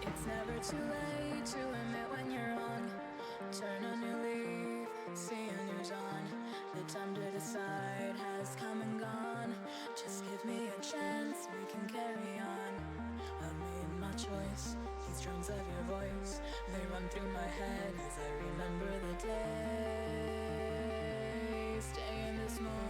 It's never too late to admit when you're wrong. Turn a new leaf, see a new dawn. The time to decide has come and gone. Just give me a chance, we can carry on. I've made my choice, these drums of your voice, they run through my head as I remember the day. Stay in this moment.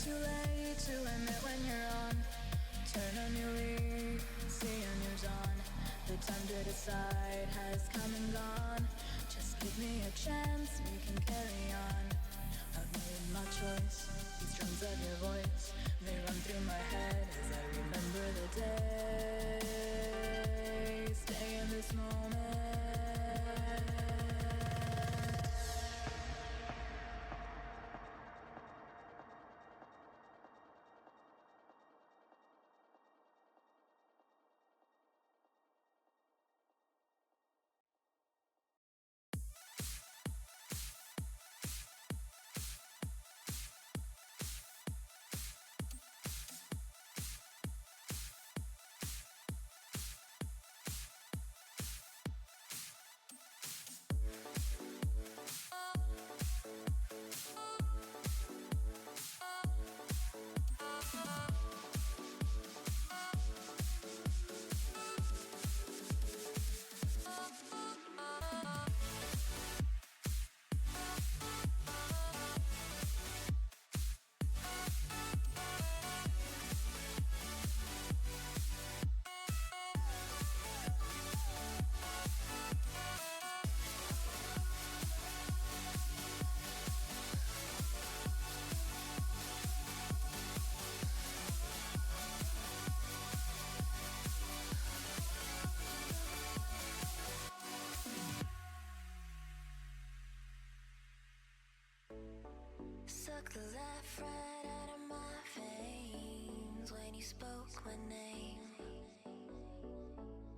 too late to admit when you're on. Turn a new leaf, see a new dawn. The time to decide has come and gone. Just give me a chance, we can carry on. I've made my choice, these drums of your voice, they run through my head as I remember the day. Stay in this moment. Suck the life right out of my veins when you spoke my name.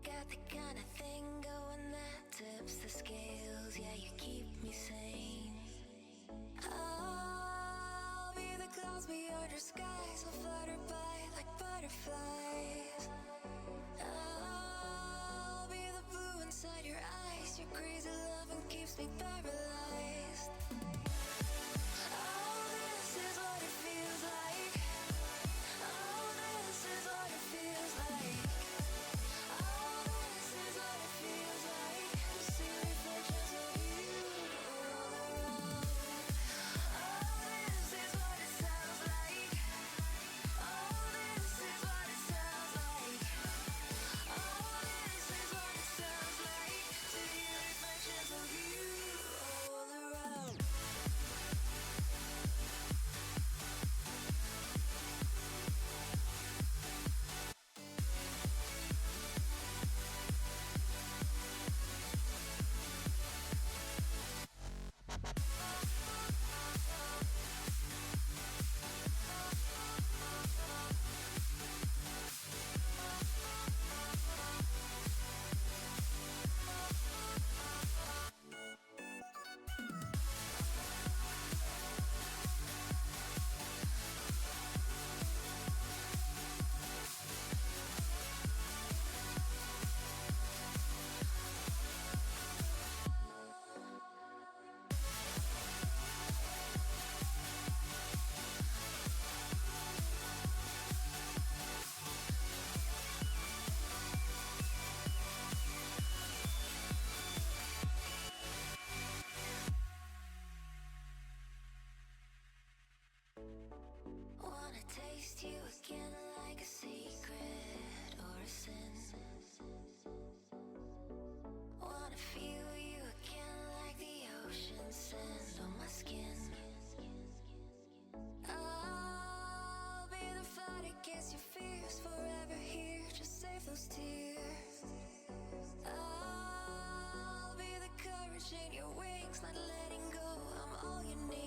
Got the kind of thing going that tips the scales. Yeah, you keep me sane. I'll be the clouds beyond your skies. I'll flutter by like butterflies. I'll be the blue inside your eyes. Your crazy loving keeps me paralyzed. Wanna taste you again like a secret or a sin. Wanna feel you again like the ocean sand on my skin. I'll be the fight against your fears, forever here, just save those tears. I'll be the courage in your wings, not letting go, I'm all you need.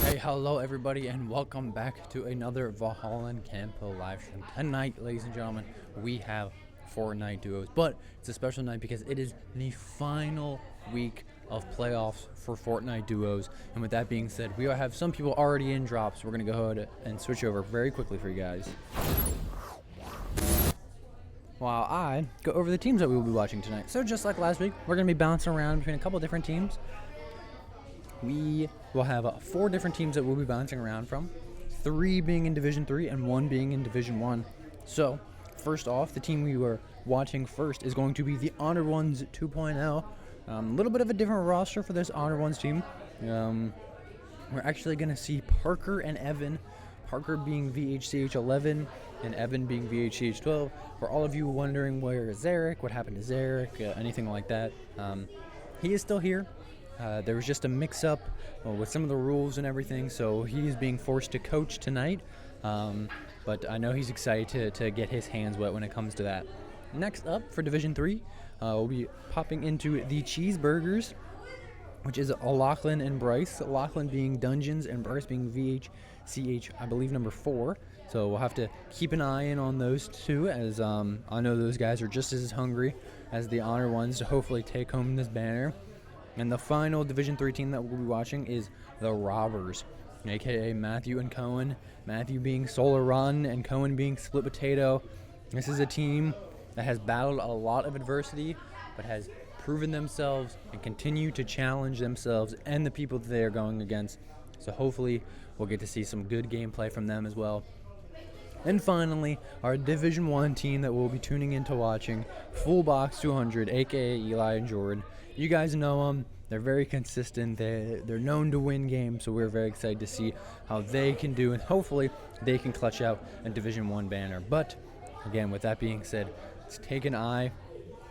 Hey, hello everybody, and welcome back to another Valhalla Campo live stream. Tonight, ladies and gentlemen, we have Fortnite duos, but it's a special night because it is the final week of playoffs for Fortnite duos. And with that being said, we have some people already in drops. We're going to go ahead and switch over very quickly for you guys, while I go over the teams that we will be watching tonight. So just like last week, we're going to be bouncing around between a couple different teams. We will have 4 different teams that we'll be bouncing around from, 3 being in Division 3 and 1 being in Division 1. So first off, the team we were watching first is going to be the Honored Ones 2.0. A little bit of a different roster for this Honored Ones team. We're actually going to see Parker and Evan. Parker being VHCH11 and Evan being VHCH12. For all of you wondering where is Zarek, what happened to Zarek, anything like that, he is still here. There was just a mix-up with some of the rules and everything, so he is being forced to coach tonight. But I know he's excited to get his hands wet when it comes to that. Next up for Division 3, we'll be popping into the Cheezburgerz, which is Lachlan and Bryce. Lachlan being Dungeons and Bryce being VHCH, I believe, number 4. So we'll have to keep an eye in on those two, as I know those guys are just as hungry as the Honor Ones to hopefully take home this banner. And the final Division 3 team that we'll be watching is the Robbers, a.k.a. Matthew and Cohen. Matthew being Solar Run and Cohen being Split Potato. This is a team that has battled a lot of adversity, but has proven themselves and continue to challenge themselves and the people that they are going against. So hopefully we'll get to see some good gameplay from them as well. And finally, our Division 1 team that we'll be tuning into watching, Full Box 200, a.k.a. Eli and Jordan. You guys know them. They're very consistent. They're known to win games, so we're very excited to see how they can do, and hopefully they can clutch out a Division 1 banner. But, again, with that being said, let's take an eye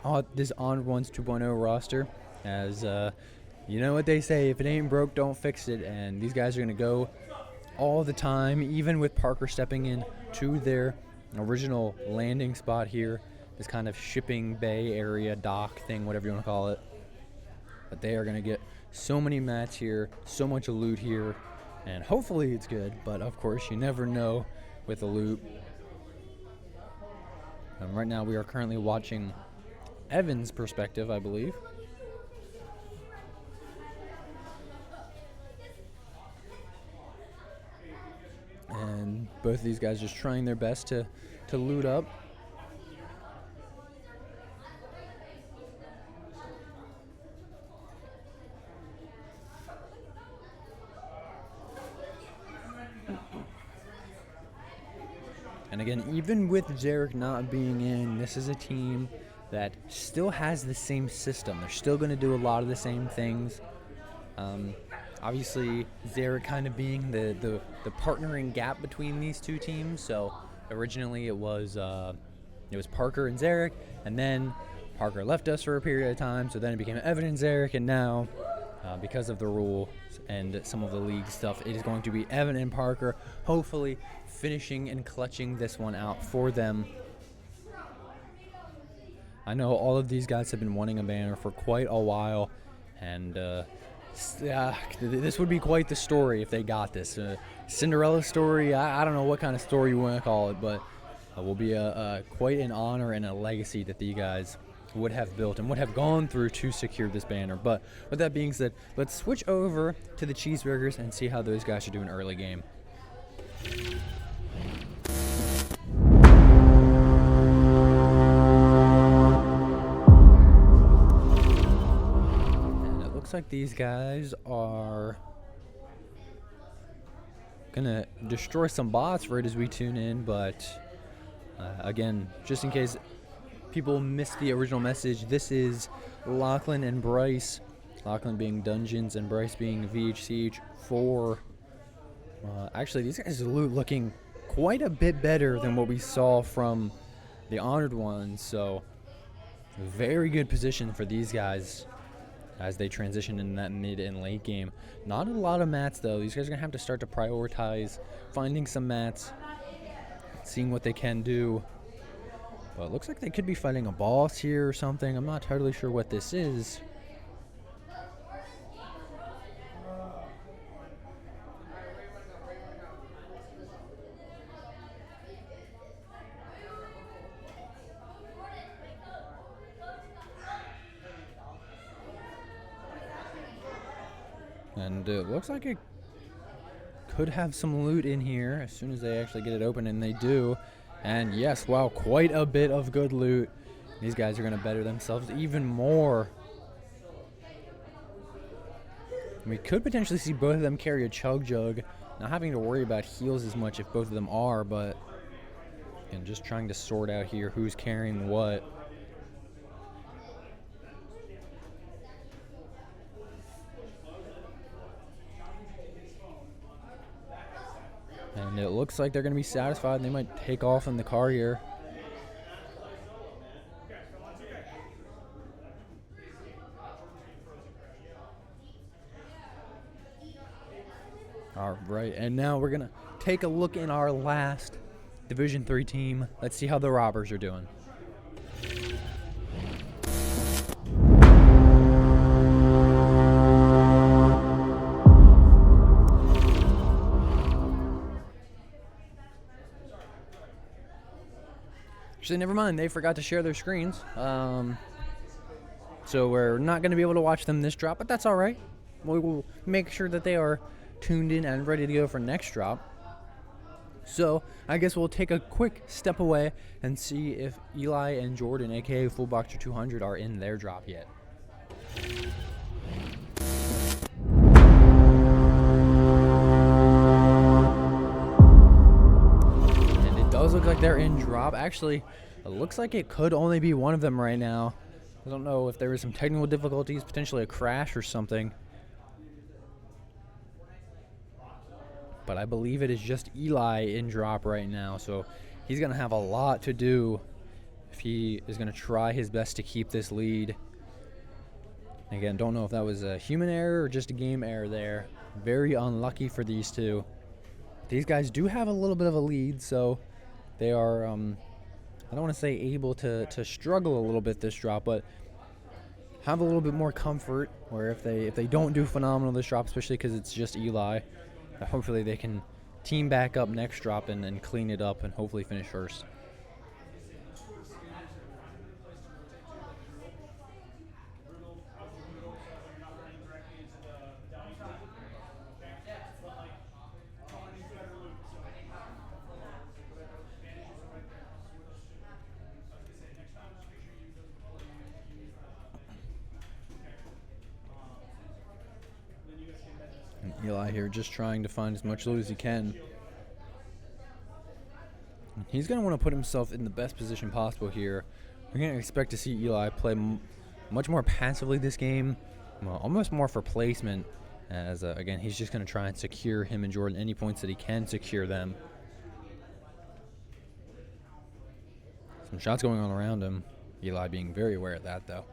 on this Honored Ones 2.0 roster, as you know what they say, if it ain't broke, don't fix it, and these guys are going to go all the time, even with Parker stepping in to their original landing spot here, this kind of shipping bay area, dock thing, whatever you want to call it. But they are going to get so many mats here, so much loot here, and hopefully it's good, but of course you never know with the loot. Right now we are currently watching Evan's perspective, I believe. And both of these guys just trying their best to loot up. And again, even with Zarek not being in, this is a team that still has the same system. They're still going to do a lot of the same things. Obviously, Zarek kind of being the partnering gap between these two teams. So originally it was Parker and Zarek, and then Parker left us for a period of time. So then it became Evan and Zarek, and now because of the rules and some of the league stuff, it is going to be Evan and Parker, hopefully finishing and clutching this one out for them. I know all of these guys have been wanting a banner for quite a while, and this would be quite the story if they got this. Cinderella story, I don't know what kind of story you want to call it, but it will be quite an honor and a legacy that the guys would have built and would have gone through to secure this banner. But with that being said, let's switch over to the Cheezburgerz and see how those guys should do an early game. And it looks like these guys are gonna destroy some bots right as we tune in, but again, just in case people missed the original message, this is Lachlan and Bryce. Lachlan being Dungeons and Bryce being VHCH4. Actually, these guys are looking quite a bit better than what we saw from the Honored Ones, so very good position for these guys as they transition in that mid and late game. Not a lot of mats, though. These guys are going to have to start to prioritize finding some mats, seeing what they can do. But it looks like they could be fighting a boss here or something. I'm not totally sure what this is. And it looks like it could have some loot in here as soon as they actually get it open, and they do. And yes, wow, quite a bit of good loot. These guys are going to better themselves even more. We could potentially see both of them carry a chug jug, not having to worry about heals as much if both of them are, but again, just trying to sort out here who's carrying what. And it looks like they're going to be satisfied, and they might take off in the car here. All right, and now we're going to take a look in our last Division 3 team. Let's see how the Robbers are doing. Actually, never mind. They forgot to share their screens. So we're not going to be able to watch them this drop, but that's all right. We will make sure that they are tuned in and ready to go for next drop. So I guess we'll take a quick step away and see if Eli and Jordan, aka Full Boxer 200, are in their drop yet. And it does look like they're in drop. Actually, it looks like it could only be one of them right now. I don't know if there was some technical difficulties, potentially a crash or something. But I believe it is just Eli in drop right now, so he's going to have a lot to do if he is going to try his best to keep this lead. Again, don't know if that was a human error or just a game error there. Very unlucky for these two. These guys do have a little bit of a lead, so they are, I don't want to say able to struggle a little bit this drop, but have a little bit more comfort, where if they don't do phenomenal this drop, especially because it's just Eli, hopefully they can team back up next drop and clean it up and hopefully finish first. Eli here just trying to find as much loot as he can. He's going to want to put himself in the best position possible here. We're going to expect to see Eli play much more passively this game, almost more for placement, as again, he's just going to try and secure him and Jordan any points that he can secure them. Some shots going on around him. Eli being very aware of that, though.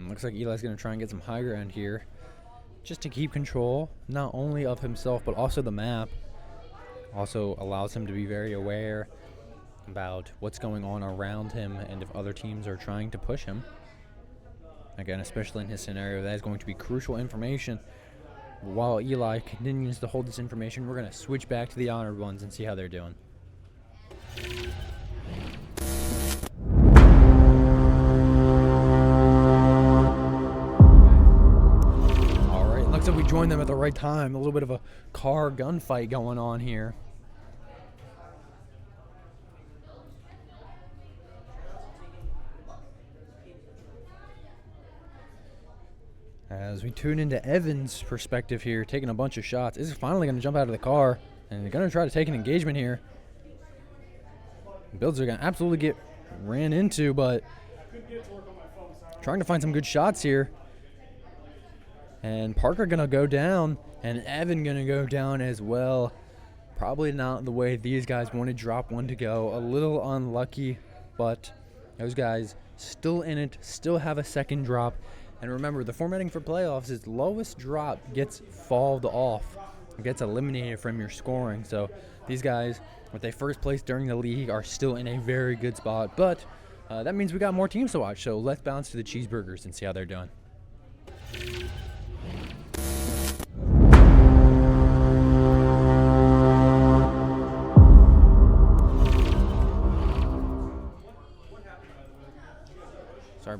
Looks like Eli's going to try and get some high ground here just to keep control, not only of himself, but also the map. Also allows him to be very aware about what's going on around him and if other teams are trying to push him. Again, especially in his scenario, that is going to be crucial information. While Eli continues to hold this information, we're going to switch back to the honored ones and see how they're doing. Looks like we joined them at the right time. A little bit of a car gunfight going on here. As we tune into Evan's perspective here, taking a bunch of shots. This is finally going to jump out of the car, and they're going to try to take an engagement here. Builds are going to absolutely get ran into, but trying to find some good shots here. And Parker going to go down, and Evan going to go down as well. Probably not the way these guys wanted drop one to go. A little unlucky, but those guys still in it, still have a second drop. And remember, the formatting for playoffs is lowest drop gets falled off. It gets eliminated from your scoring. So these guys, with their first place during the league, are still in a very good spot. But that means we got more teams to watch. So let's bounce to the Cheezburgerz and see how they're doing.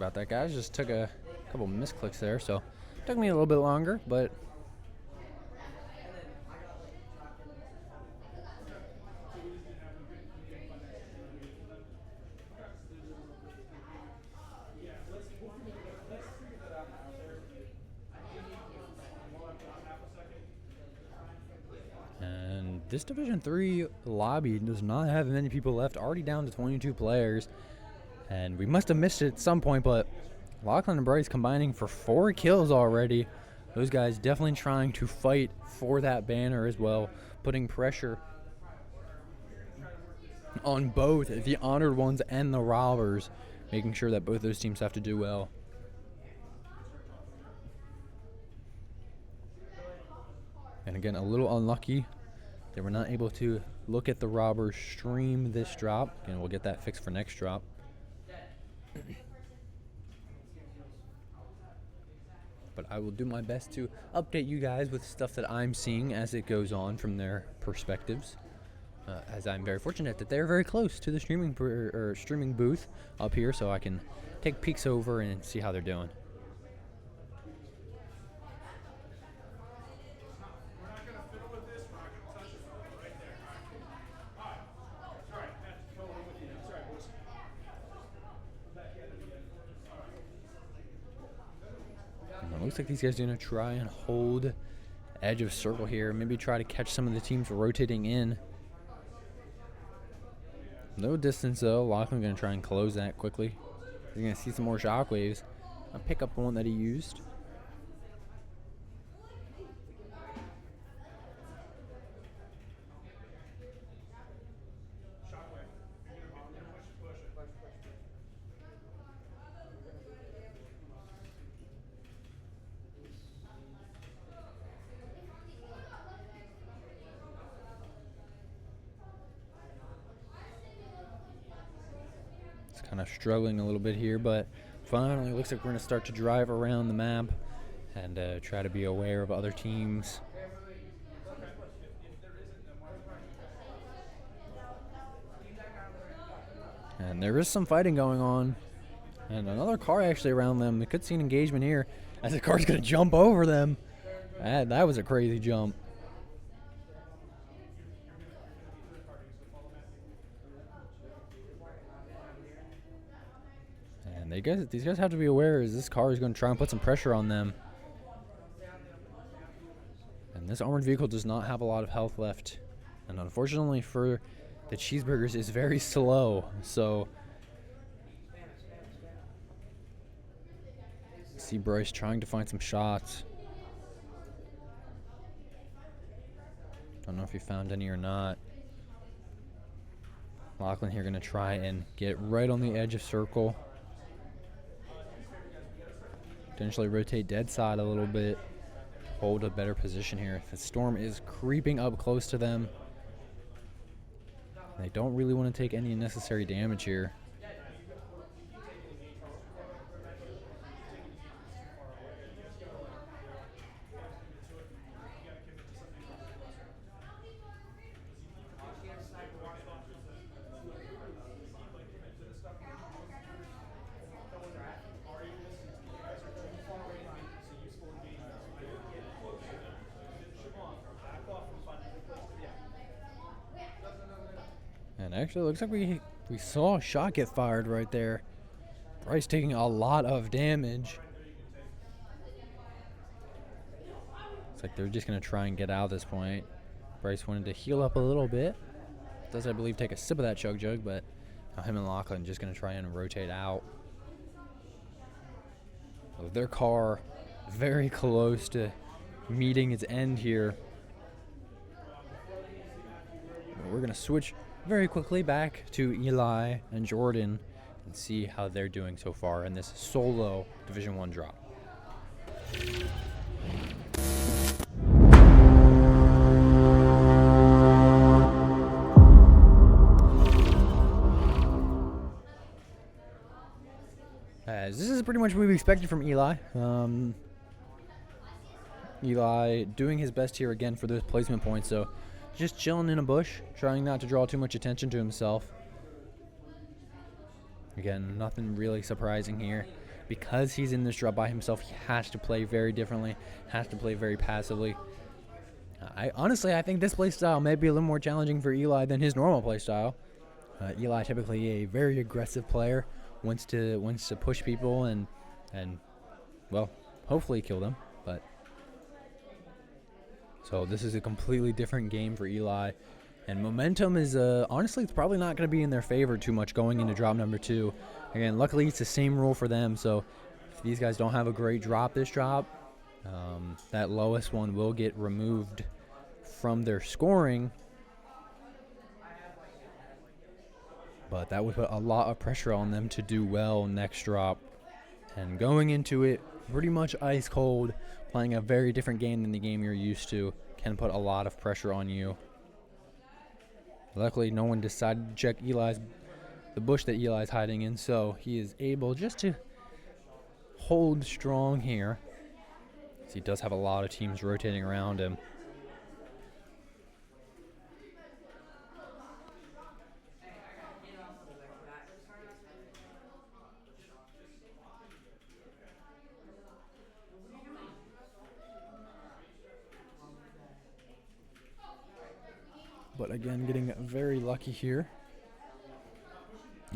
about that, guys. Just took a couple misclicks there, so took me a little bit longer, but and this Division 3 lobby does not have many people left. Already down to 22 players, and we must have missed it at some point, but Lachlan and Bryce combining for 4 kills already. Those guys definitely trying to fight for that banner as well, putting pressure on both the honored ones and the robbers, making sure that both those teams have to do well. And again, a little unlucky. They were not able to look at the robbers stream this drop. Again, we'll get that fixed for next drop. But I will do my best to update you guys with stuff that I'm seeing as it goes on from their perspectives. As I'm very fortunate that they're very close to the streaming booth up here, so I can take peeks over and see how they're doing. It looks like these guys are going to try and hold edge of circle here. Maybe try to catch some of the teams rotating in. No distance though. Lachlan going to try and close that quickly. You're going to see some more shockwaves. I'll pick up the one that he used. Kind of struggling a little bit here, but finally looks like we're going to start to drive around the map and try to be aware of other teams. And there is some fighting going on, and another car actually around them. We could see an engagement here as the car's going to jump over them. That was a crazy jump. These guys have to be aware as this car is going to try and put some pressure on them. And this armored vehicle does not have a lot of health left. And unfortunately for the Cheezburgerz, is very slow. So see Bryce trying to find some shots. Don't know if he found any or not. Lachlan here going to try and get right on the edge of circle. Potentially rotate dead side a little bit. Hold a better position here. The storm is creeping up close to them. They don't really want to take any unnecessary damage here. And actually, it looks like we saw a shot get fired right there. Bryce taking a lot of damage. It's like they're just going to try and get out at this point. Bryce wanted to heal up a little bit. Does, I believe, take a sip of that chug jug, but now him and Lachlan just going to try and rotate out. So their car very close to meeting its end here. We're going to switch very quickly back to Eli and Jordan and see how they're doing so far in this solo Division 1 drop. As this is pretty much what we expected from Eli. Eli doing his best here again for those placement points, so just chilling in a bush, trying not to draw too much attention to himself. Again, nothing really surprising here. because he's in this drop by himself, he has to play very differently, has to play very passively. I think this play style may be a little more challenging for Eli than his normal play style. Eli, typically a very aggressive player, wants to push people and well, hopefully kill them. But so this is a completely different game for Eli, and momentum is honestly, it's probably not going to be in their favor too much going into drop number 2. Again, luckily it's the same rule for them, so if these guys don't have a great drop this drop, that lowest one will get removed from their scoring. But that would put a lot of pressure on them to do well next drop. And going into it pretty much ice cold, playing a very different game than the game you're used to, can put a lot of pressure on you. Luckily, no one decided to check the bush that Eli's hiding in, so he is able just to hold strong here. So he does have a lot of teams rotating around him. But again, getting very lucky here,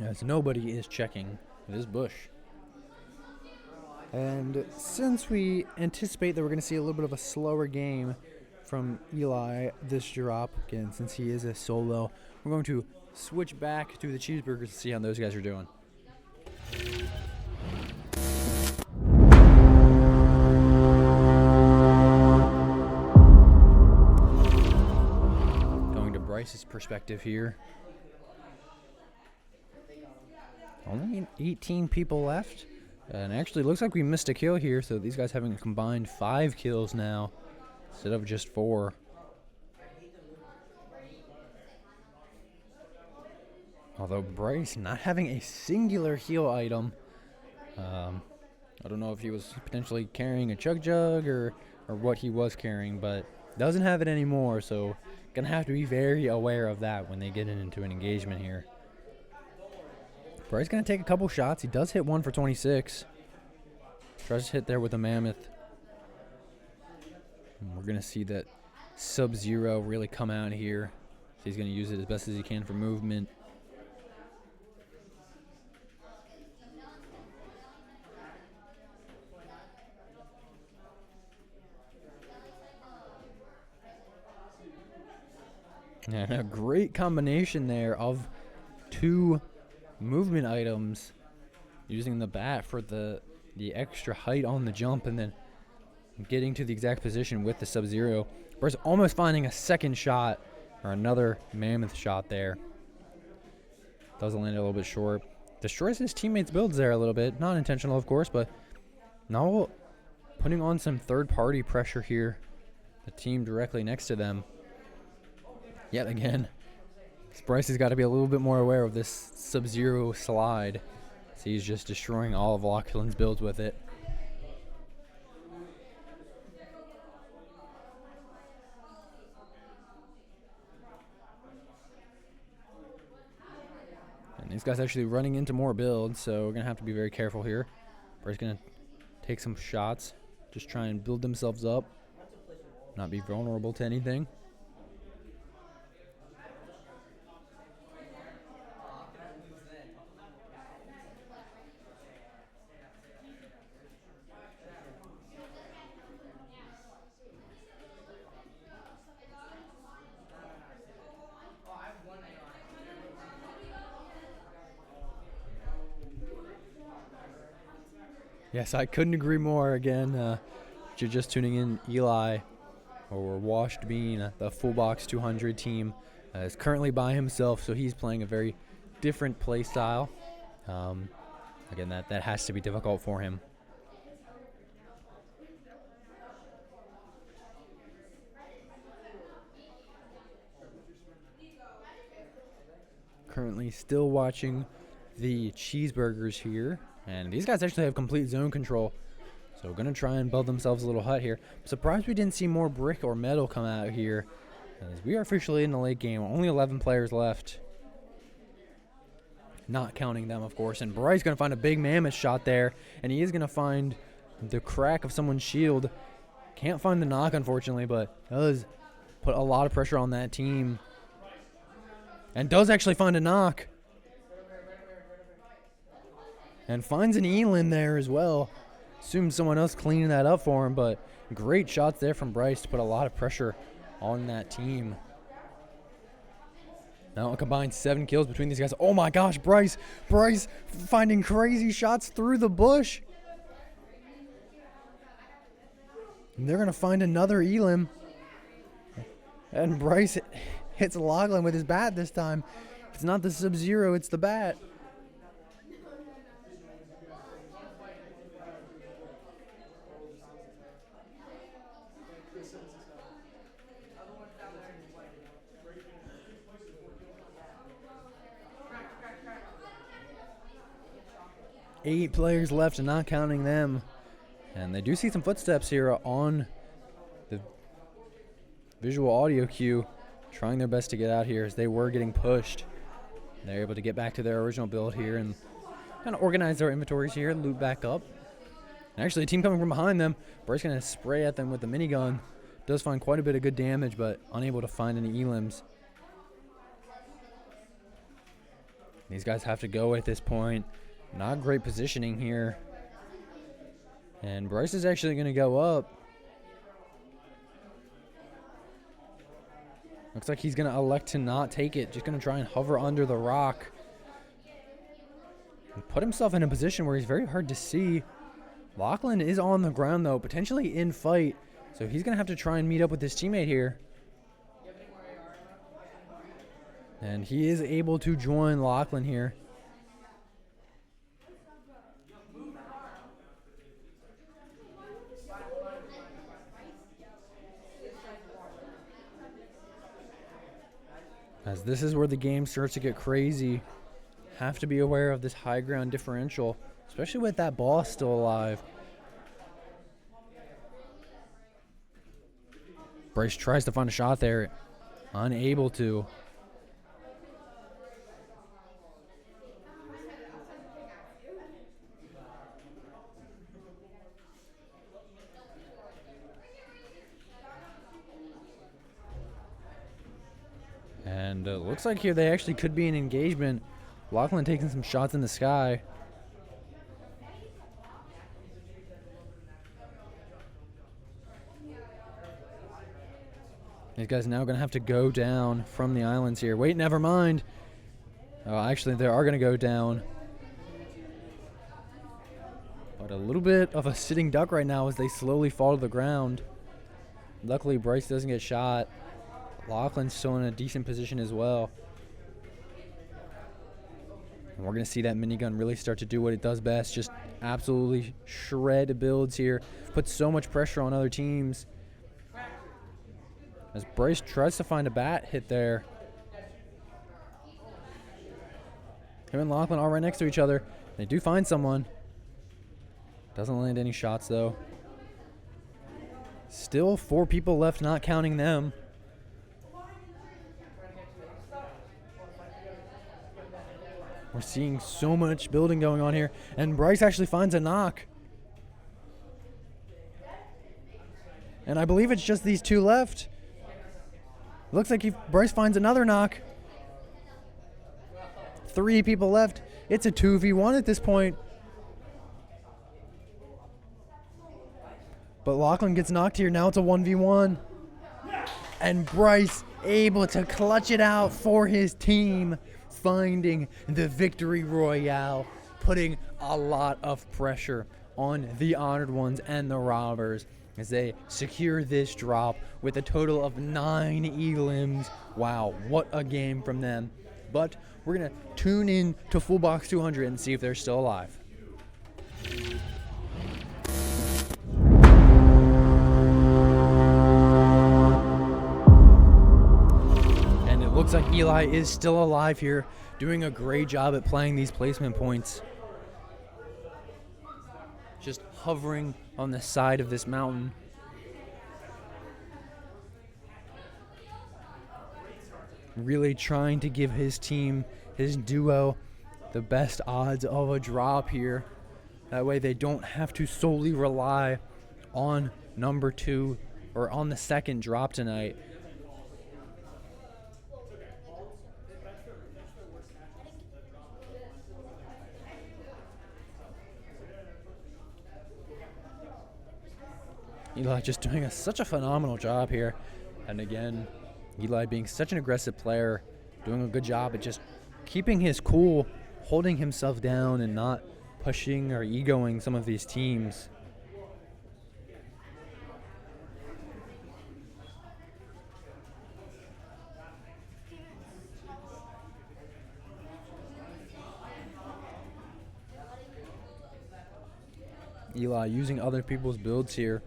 as nobody is checking this bush. And since we anticipate that we're going to see a little bit of a slower game from Eli this drop, again, since he is a solo, we're going to switch back to the Cheezburgerz to see how those guys are doing. Bryce's perspective here. Only 18 people left, and actually looks like we missed a kill here, so these guys having a combined 5 kills now instead of just 4. Although Bryce not having a singular heal item. I don't know if he was potentially carrying a chug or what he was carrying, but doesn't have it anymore, so gonna have to be very aware of that when they get into an engagement here. Bryce gonna take a couple shots. He does hit one for 26. Tries to hit there with a mammoth. And we're gonna see that Sub-Zero really come out here. So he's gonna use it as best as he can for movement. And a great combination there of 2 movement items, using the bat for the extra height on the jump and then getting to the exact position with the Sub-Zero. Bryce almost finding a second shot or another mammoth shot there. Doesn't land a little bit short. Destroys his teammates' builds there a little bit. Not intentional, of course, but now putting on some third-party pressure here. The team directly next to them. Yet again, Bryce has got to be a little bit more aware of this Sub-Zero slide. So he's just destroying all of Lachlan's builds with it. And these guys actually running into more builds, so we're going to have to be very careful here. Bryce going to take some shots, just try and build themselves up, not be vulnerable to anything. Yes, I couldn't agree more. Again, if you're just tuning in, Eli, or Washed Bean, the Full Box 200 team, is currently by himself, so he's playing a very different play style. Again, that has to be difficult for him. Currently still watching the Cheezburgerz here. And these guys actually have complete zone control. So going to try and build themselves a little hut here. I'm surprised we didn't see more brick or metal come out here, as we are officially in the late game. Only 11 players left. not counting them, of course. And Bryce going to find a big mammoth shot there, and he is going to find the crack of someone's shield. Can't find the knock, unfortunately, but does put a lot of pressure on that team. And does actually find a knock. And finds an Elam there as well. Assumes someone else cleaning that up for him, but great shots there from Bryce to put a lot of pressure on that team. Now a combined 7 kills between these guys. Oh my gosh, Bryce finding crazy shots through the bush. And they're going to find another Elam. And Bryce hits Lachlan with his bat this time. It's not the Sub-Zero, it's the bat. Eight players left and not counting them. And they do see some footsteps here on the visual audio cue, trying their best to get out here as they were getting pushed. They're able to get back to their original build here and kind of organize their inventories here and loot back up. And actually, a team coming from behind them, Bryce going to spray at them with the minigun. Does find quite a bit of good damage, but unable to find any Elams. These guys have to go at this point. Not great positioning here. And Bryce is actually going to go up. Looks like he's going to elect to not take it. Just going to try and hover under the rock. And put himself in a position where he's very hard to see. Lachlan is on the ground, though, potentially in fight. So he's going to have to try and meet up with his teammate here. And he is able to join Lachlan here. As this is where the game starts to get crazy. Have to be aware of this high ground differential, especially with that boss still alive. Bryce tries to find a shot there. Unable to. And it looks like here they actually could be an engagement. Lachlan taking some shots in the sky. These guys now going to have to go down from the islands here. Wait, never mind. Oh, actually, they are going to go down. But a little bit of a sitting duck right now as they slowly fall to the ground. Luckily, Bryce doesn't get shot. Lachlan's still in a decent position as well. And we're going to see that minigun really start to do what it does best. Just absolutely shred builds here. Put so much pressure on other teams. As Bryce tries to find a bat hit there. Him and Lachlan are right next to each other. They do find someone. Doesn't land any shots, though. Still 4 people left, not counting them. We're seeing so much building going on here. And Bryce actually finds a knock. And I believe it's just these 2 left. Looks like Bryce finds another knock. 3 people left. It's a 2v1 at this point. But Lachlan gets knocked here. Now it's a 1v1. And Bryce able to clutch it out for his team, finding the victory royale, putting a lot of pressure on the Honored Ones and the Robbers as they secure this drop with a total of 9 elims. Wow, what a game from them. But we're going to tune in to Full Box 200 and see if they're still alive. And it looks like Eli is still alive here, doing a great job at playing these placement points. Just hovering on the side of this mountain. Really trying to give his team, his duo, the best odds of a drop here. That way they don't have to solely rely on number 2 or on the second drop tonight. Eli just doing such a phenomenal job here. And again, Eli being such an aggressive player, doing a good job at just keeping his cool, holding himself down and not pushing or egoing some of these teams. Eli using other people's builds here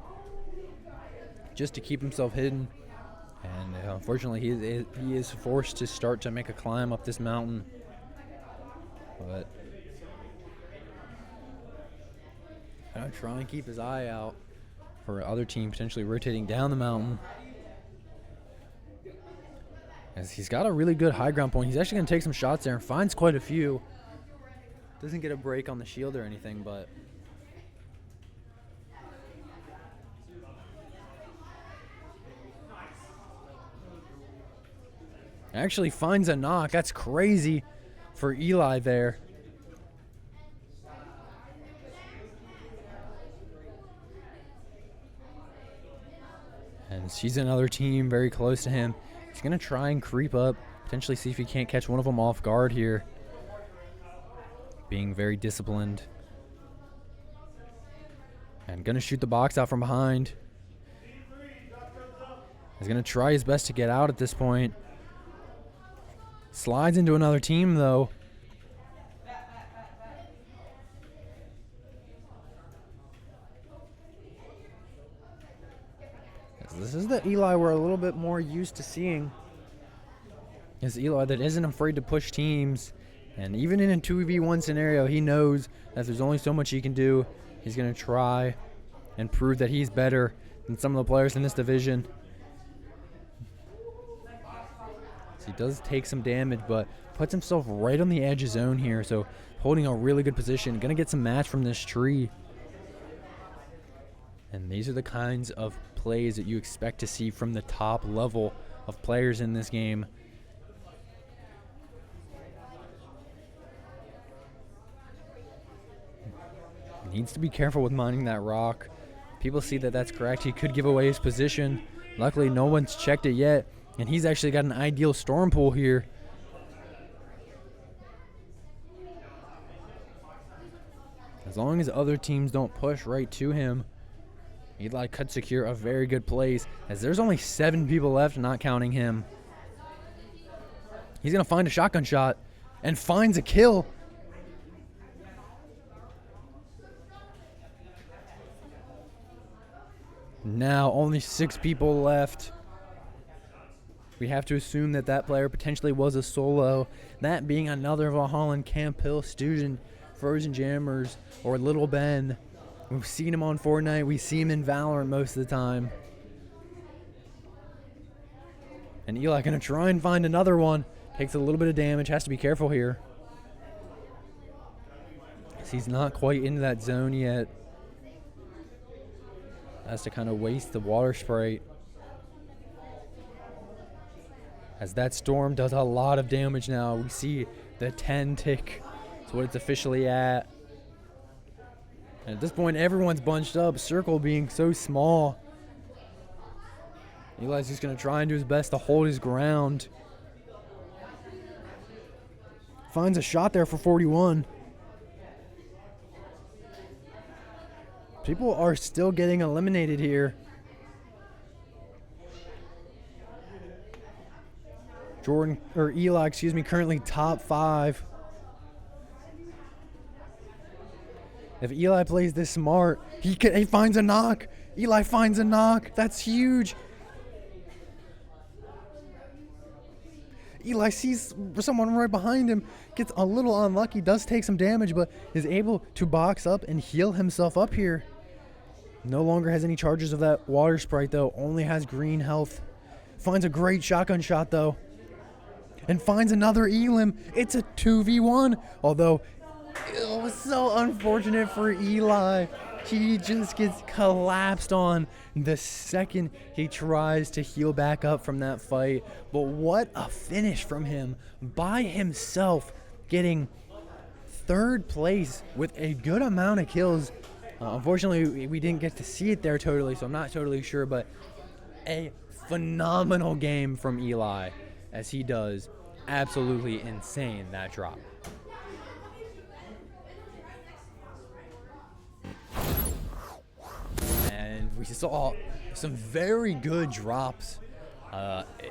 just to keep himself hidden. And unfortunately, he is forced to start to make a climb up this mountain. But I'm going to try and keep his eye out for other team potentially rotating down the mountain. As he's got a really good high ground point. He's actually going to take some shots there and finds quite a few. Doesn't get a break on the shield or anything, but actually finds a knock. That's crazy for Eli there. And sees another team very close to him. He's going to try and creep up, potentially see if he can't catch one of them off guard here. Being very disciplined. And going to shoot the box out from behind. He's going to try his best to get out at this point. Slides into another team, though. This is the Eli we're a little bit more used to seeing. It's Eli that isn't afraid to push teams. And even in a 2v1 scenario, he knows that there's only so much he can do. He's going to try and prove that he's better than some of the players in this division. So he does take some damage, but puts himself right on the edge of zone here. So holding a really good position. Going to get some match from this tree. And these are the kinds of plays that you expect to see from the top level of players in this game. Needs to be careful with mining that rock. People see that that's correct. He could give away his position. Luckily, no one's checked it yet. And he's actually got an ideal storm pool here. As long as other teams don't push right to him, Eli could secure a very good place, as there's only 7 people left, not counting him. He's going to find a shotgun shot and finds a kill. Now only 6 people left. We have to assume that that player potentially was a solo. That being another Valhalla Camp Hill student, Frozen Jammers, or Little Ben. We've seen him on Fortnite. We see him in Valorant most of the time. And Eli going to try and find another one. Takes a little bit of damage. Has to be careful here. He's not quite into that zone yet. Has to kind of waste the water spray. As that storm does a lot of damage now. We see the 10 tick. That's what it's officially at. And at this point, everyone's bunched up. Circle being so small. Eli's just going to try and do his best to hold his ground. Finds a shot there for 41. People are still getting eliminated here. Eli, currently top 5. If Eli plays this smart, he finds a knock. Eli finds a knock. That's huge. Eli sees someone right behind him, gets a little unlucky, does take some damage, but is able to box up and heal himself up here. No longer has any charges of that water sprite, though. Only has green health. Finds a great shotgun shot, though. and finds another Elim. It's a 2v1. Although, it was so unfortunate for Eli. He just gets collapsed on the second he tries to heal back up from that fight. But what a finish from him by himself, getting third place with a good amount of kills. Unfortunately, we didn't get to see it there totally, so I'm not totally sure, but a phenomenal game from Eli as he does absolutely insane that drop. And we saw some very good drops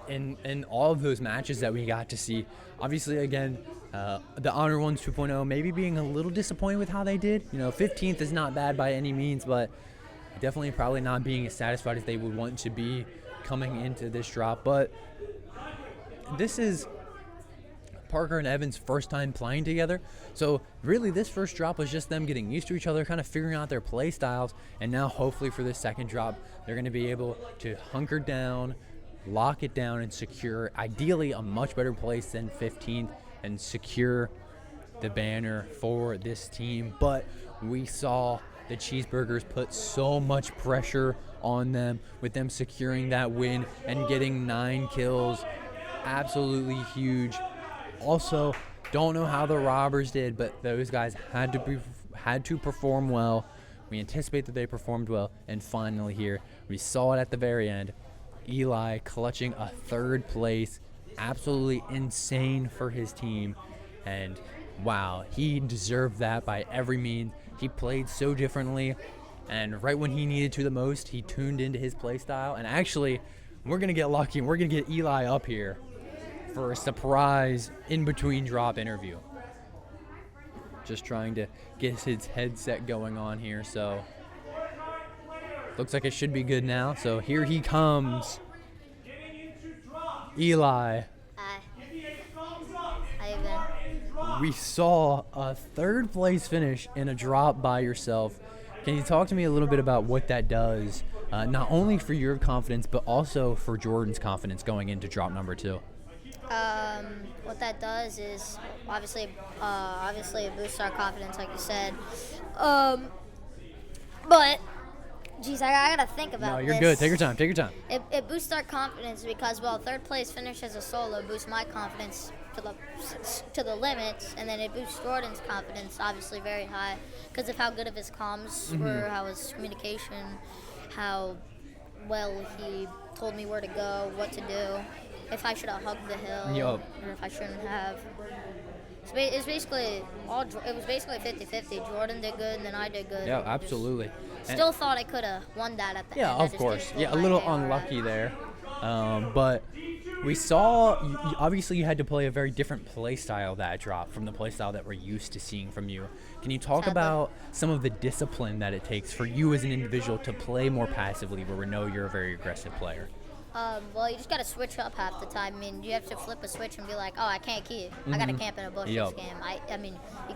in all of those matches that we got to see. Obviously, again, the Honor Ones 2.0 maybe being a little disappointed with how they did. 15th is not bad by any means, but definitely probably not being as satisfied as they would want to be coming into this drop. But this is Parker and Evan's first time playing together. So really this first drop was just them getting used to each other, kind of figuring out their play styles. And now hopefully for this second drop, they're going to be able to hunker down, lock it down, and secure ideally a much better place than 15th and secure the banner for this team. But we saw the Cheezburgerz put so much pressure on them with them securing that win and getting 9 kills. Absolutely huge. Also, don't know how the Robbers did, but those guys had to perform well. We anticipate that they performed well, and finally here we saw it at the very end. Eli clutching a third place, absolutely insane for his team, and wow, he deserved that by every means. He played so differently, and right when he needed to the most, he tuned into his play style. And actually, we're gonna get lucky and we're gonna get Eli up here for a surprise in-between drop interview. Just trying to get his headset going on here, so looks like it should be good now. So here he comes. Eli. Hi, Ivan. We saw a third place finish in a drop by yourself. Can you talk to me a little bit about what that does, not only for your confidence, but also for Jordan's confidence going into drop number 2? What that does is obviously it boosts our confidence, like you said. But geez, I gotta think about No, you're this. good. Take your time. Take your time. It boosts our confidence because, well, third place finish as a solo boosts my confidence to the limits, and then it boosts Jordan's confidence obviously very high because of how good of his comms were, how his communication, how well he told me where to go, what to do, if I should have hugged the hill, or if I shouldn't have. It was basically 50-50. Jordan did good, and then I did good. Yeah, absolutely. Still thought I could have won that at the end. Yeah, of course. Yeah, a little unlucky there. But we saw, obviously you had to play a very different play style that drop from the play style that we're used to seeing from you. Can you talk about some of the discipline that it takes for you as an individual to play more passively where we know you're a very aggressive player? Well, you just got to switch up half the time. I mean, you have to flip a switch and be like, oh, I can't keep. I got to camp in a bush this game. I mean, you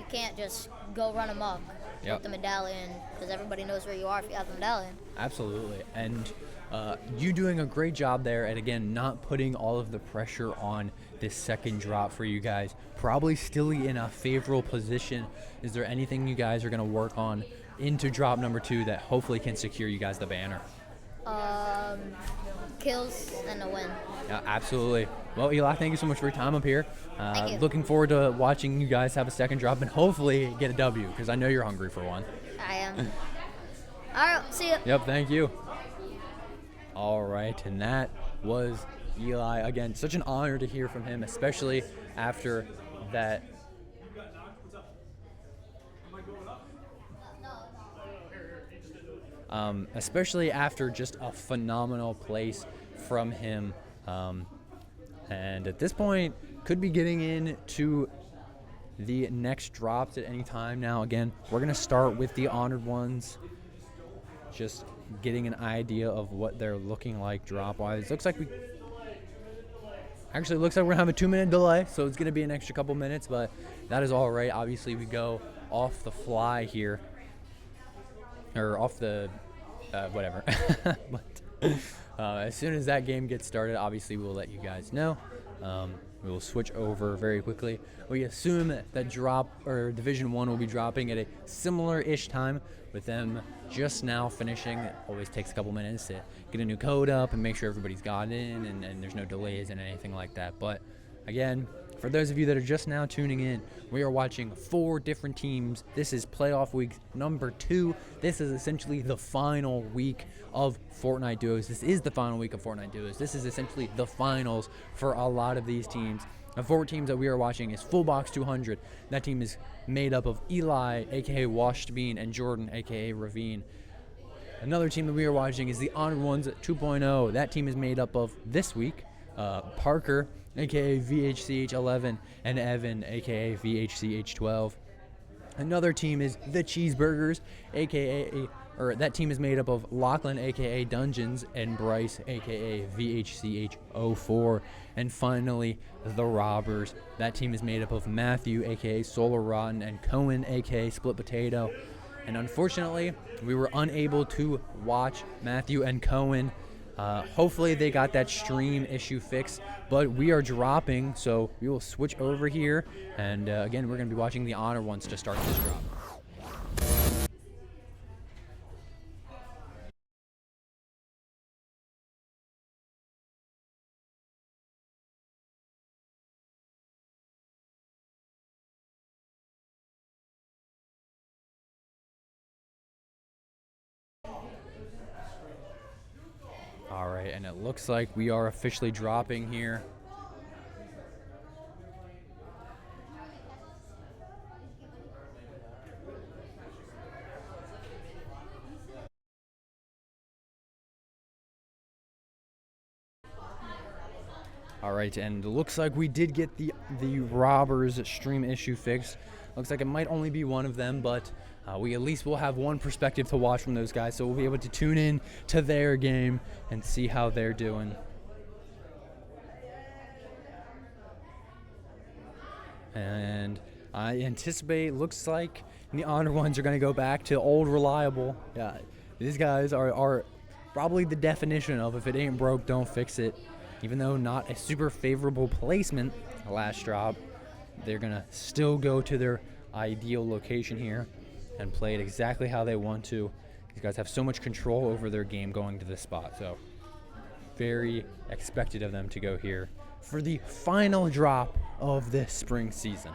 can't just go run amok with the medallion because everybody knows where you are if you have the medallion. Absolutely. And you doing a great job there, and again, not putting all of the pressure on this second drop for you guys. Probably still in a favorable position. Is there anything you guys are going to work on into drop number 2 that hopefully can secure you guys the banner? Kills and a win. Yeah, absolutely. Well, Eli, thank you so much for your time up here. Thank you. Looking forward to watching you guys have a second drop and hopefully get a W because I know you're hungry for one. I am. All right, see you. Yep, thank you. All right, and that was Eli. Again, such an honor to hear from him, especially after that. Especially after just a phenomenal place from him. And at this point, could be getting into the next drops at any time now. Again, we're going to start with the honored ones. Just getting an idea of what they're looking like drop-wise. Looks like we're going to have a 2-minute delay, so it's going to be an extra couple minutes, but that is all right. Obviously, we go off the fly here. Or off the whatever. But as soon as that game gets started, obviously we'll let you guys know. We will switch over very quickly. We assume that drop or Division 1 will be dropping at a similar-ish time, with them just now finishing. It always takes a couple minutes to get a new code up and make sure everybody's got in and there's no delays and anything like that. But again, for those of you that are just now tuning in, we are watching 4 different teams. This is playoff week number 2. This is essentially the final week of Fortnite Duos. This is the final week of Fortnite Duos. This is essentially the finals for a lot of these teams. The 4 teams that we are watching is Full Box 200. That team is made up of Eli, a.k.a. Washed Bean, and Jordan, a.k.a. Ravine. Another team that we are watching is the Honored Ones 2.0. That team is made up of, this week, Parker, a.k.a. VHCH11, and Evan, a.k.a. VHCH12. Another team is the Cheezburgerz, that team is made up of Lachlan, a.k.a. Dungeons, and Bryce, a.k.a. VHCH04. And finally, the Robbers. That team is made up of Matthew, a.k.a. Solar Rotten, and Cohen, a.k.a. Split Potato. And unfortunately, we were unable to watch Matthew and Cohen. Hopefully they got that stream issue fixed, but we are dropping, so we will switch over here. And again, we're going to be watching the Honor Ones to start this drop. All right, and it looks like we are officially dropping here. All right, and it looks like we did get the Robbers stream issue fixed. Looks like it might only be one of them, but we at least will have one perspective to watch from those guys, so we'll be able to tune in to their game and see how they're doing. And I anticipate, looks like the Honor Ones are going to go back to old reliable. Yeah, these guys are probably the definition of if it ain't broke, don't fix it. Even though not a super favorable placement last drop, they're going to still go to their ideal location here and play it exactly how they want to. These guys have so much control over their game going to this spot, so very expected of them to go here for the final drop of this spring season.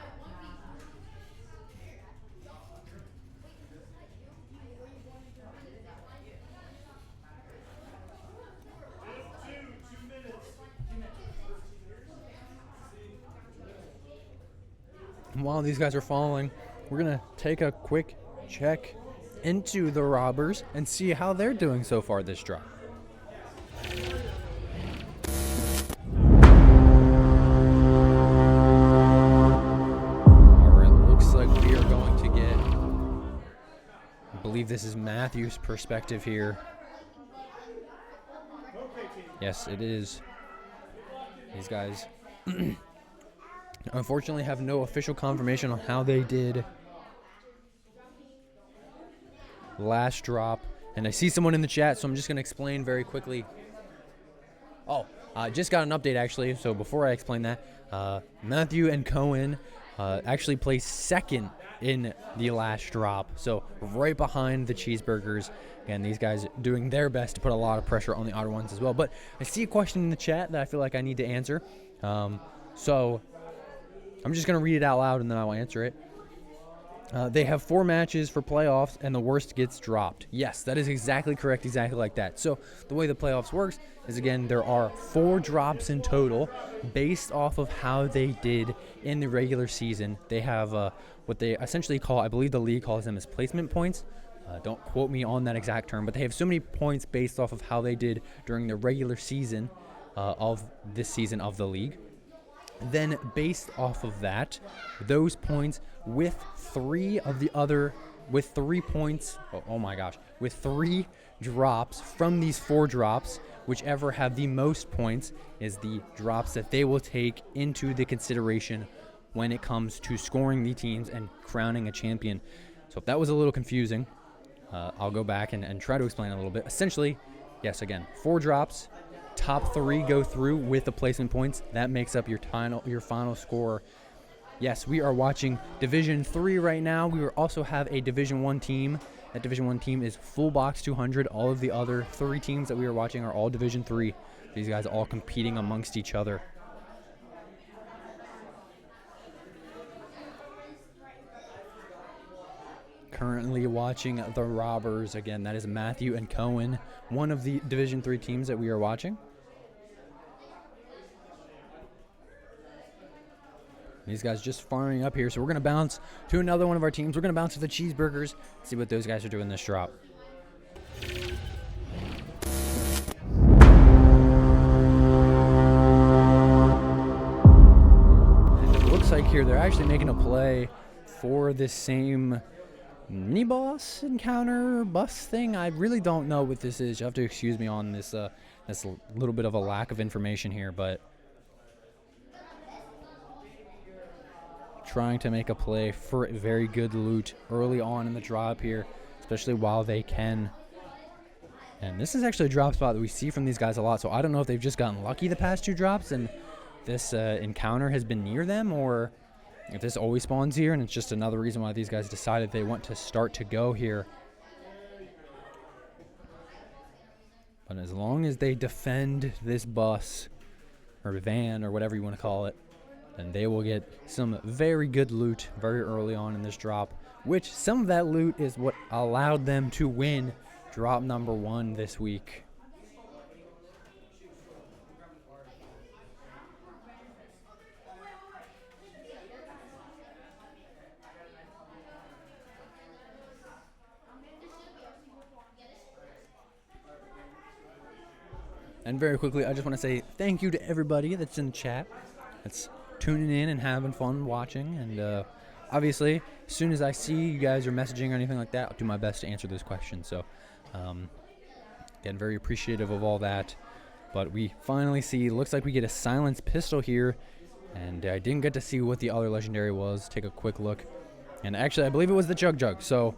While these guys are falling, we're going to take a quick check into the Robbers and see how they're doing so far this drop. Alright, looks like we are going to get, I believe this is Matthew's perspective here. Yes, it is. These guys unfortunately have no official confirmation on how they did last drop. And I see someone in the chat, so I'm just going to explain very quickly. Oh, I just got an update actually, so before I explain that, Matthew and Cohen actually placed second in the last drop, so right behind the Cheezburgerz. Again, these guys doing their best to put a lot of pressure on the Other Ones as well. But I see a question in the chat that I feel like I need to answer, so I'm just going to read it out loud and then I'll answer it. They have 4 matches for playoffs and the worst gets dropped. Yes, that is exactly correct, exactly like that. So the way the playoffs works is, again, there are 4 drops in total based off of how they did in the regular season. They have what they essentially call, I believe the league calls them as placement points. Don't quote me on that exact term, but they have so many points based off of how they did during the regular season of this season of the league. Then based off of that, those points with 3 points, with 3 drops from these 4 drops, whichever have the most points is the drops that they will take into the consideration when it comes to scoring the teams and crowning a champion. So if that was a little confusing, I'll go back and try to explain a little bit. Essentially, yes, again, 4 drops top 3 go through with the placement points, that makes up your final score. Yes, we are watching Division 3 right now. We also have a Division 1 team. That Division 1 team is full box 200. All of the other 3 teams that we are watching are all Division 3. These guys all competing amongst each other. Currently watching the Robbers. Again, that is Matthew and Cohen, one of the Division 3 teams that we are watching. These guys just firing up here. So we're going to bounce to another one of our teams. We're going to bounce to the Cheezburgerz. See what those guys are doing this drop. And it looks like here they're actually making a play for this same mini boss encounter bus thing. I really don't know what this is. You have to excuse me on this this little bit of a lack of information here, but trying to make a play for very good loot early on in the drop here, especially while they can. And this is actually a drop spot that we see from these guys a lot, so I don't know if they've just gotten lucky the past 2 drops and this encounter has been near them, or if this always spawns here and it's just another reason why these guys decided they want to start to go here. But as long as they defend this bus or van or whatever you want to call it, and they will get some very good loot very early on in this drop, which some of that loot is what allowed them to win drop number 1 this week. And very quickly, I just want to say thank you to everybody that's in the chat, that's tuning in and having fun watching. And obviously, as soon as I see you guys are messaging or anything like that, I'll do my best to answer those questions. So, again, very appreciative of all that. But we finally see, looks like we get a silenced pistol here. And I didn't get to see what the other legendary was. Take a quick look. And actually, I believe it was the Jug. So,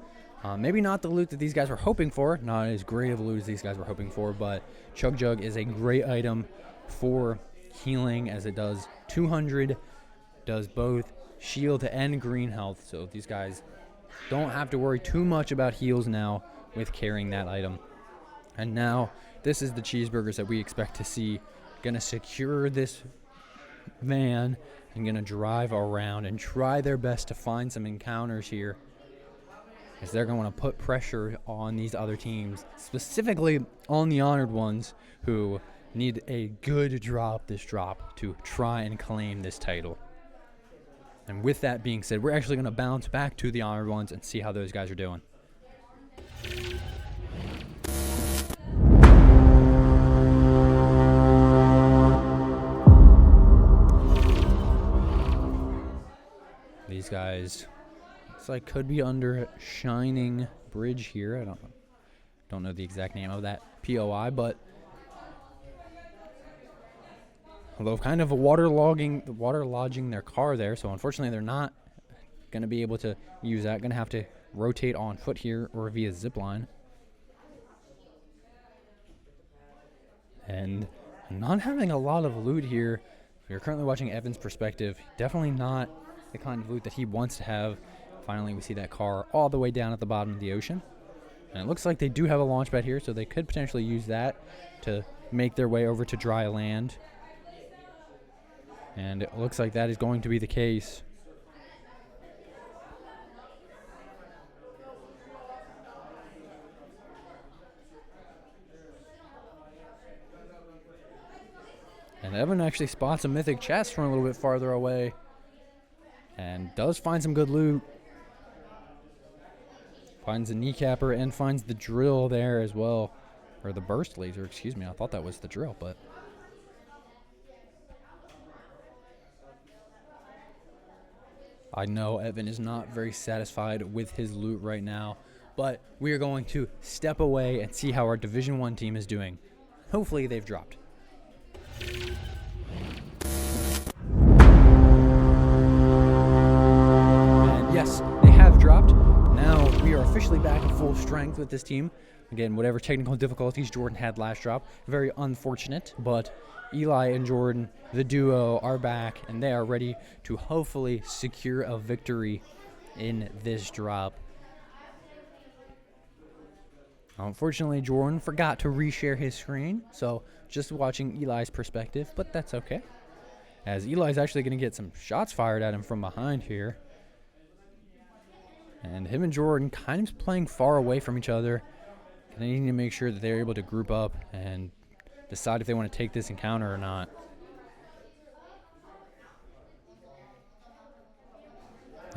maybe not the loot that these guys were hoping for. Not as great of a loot as these guys were hoping for. But Jug is a great item for healing, as it does 200, does both shield and green health. So these guys don't have to worry too much about heals now with carrying that item. And now this is the Cheezburgerz that we expect to see. Gonna secure this van and gonna drive around and try their best to find some encounters here, as they're going to want to put pressure on these other teams, specifically on the honored ones who need a good drop this drop to try and claim this title. And with that being said, we're actually going to bounce back to the honored ones and see how those guys are doing. These guys, it's like could be under Shining Bridge here. I don't know the exact name of that POI, but although kind of waterlogging their car there, so unfortunately they're not going to be able to use that. Going to have to rotate on foot here or via zipline. And not having a lot of loot here. We're currently watching Evan's perspective. Definitely not the kind of loot that he wants to have. Finally, we see that car all the way down at the bottom of the ocean. And it looks like they do have a launch pad here, so they could potentially use that to make their way over to dry land. And it looks like that is going to be the case. And Evan actually spots a mythic chest from a little bit farther away and does find some good loot. Finds the kneecapper and finds the drill there as well. Or the burst laser, excuse me. I thought that was the drill, but I know Evan is not very satisfied with his loot right now, but we are going to step away and see how our Division 1 team is doing. Hopefully they've dropped. And yes, they have dropped. Now we are officially back in full full strength with this team. Again, whatever technical difficulties Jordan had last drop, very unfortunate, but Eli and Jordan, the duo, are back, and they are ready to hopefully secure a victory in this drop. Unfortunately, Jordan forgot to reshare his screen, so just watching Eli's perspective, but that's okay. As Eli's actually going to get some shots fired at him from behind here. And him and Jordan kind of playing far away from each other. And they need to make sure that they're able to group up and decide if they want to take this encounter or not.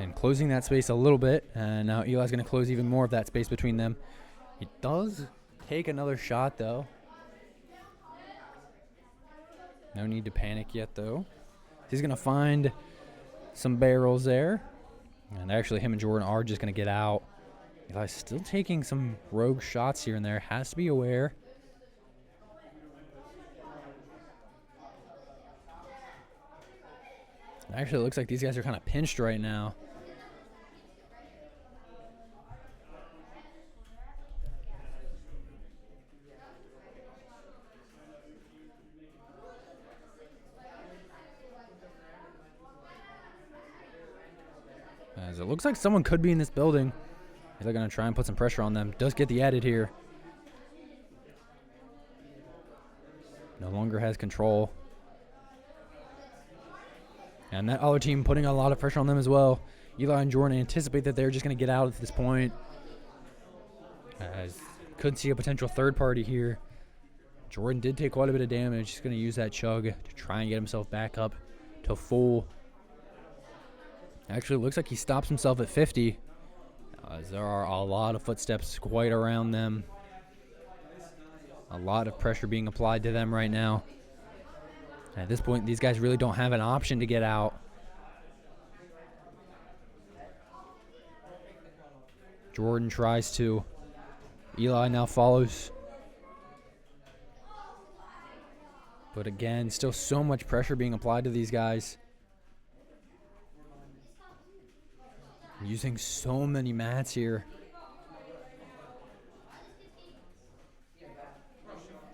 And closing that space a little bit. And now Eli's going to close even more of that space between them. He does take another shot, though. No need to panic yet, though. He's going to find some barrels there. And actually, him and Jordan are just going to get out. Eli's still taking some rogue shots here and there. Has to be aware. Actually, it looks like these guys are kind of pinched right now. As it looks like someone could be in this building. They're going to try and put some pressure on them. Does get the edit here. No longer has control. And that other team putting a lot of pressure on them as well. Eli and Jordan anticipate that they're just going to get out at this point. As could see a potential third party here. Jordan did take quite a bit of damage. He's going to use that chug to try and get himself back up to full. Actually, looks like he stops himself at 50. As there are a lot of footsteps quite around them. A lot of pressure being applied to them right now. At this point, these guys really don't have an option to get out. Jordan tries to. Eli now follows. But again, still so much pressure being applied to these guys. Using so many mats here.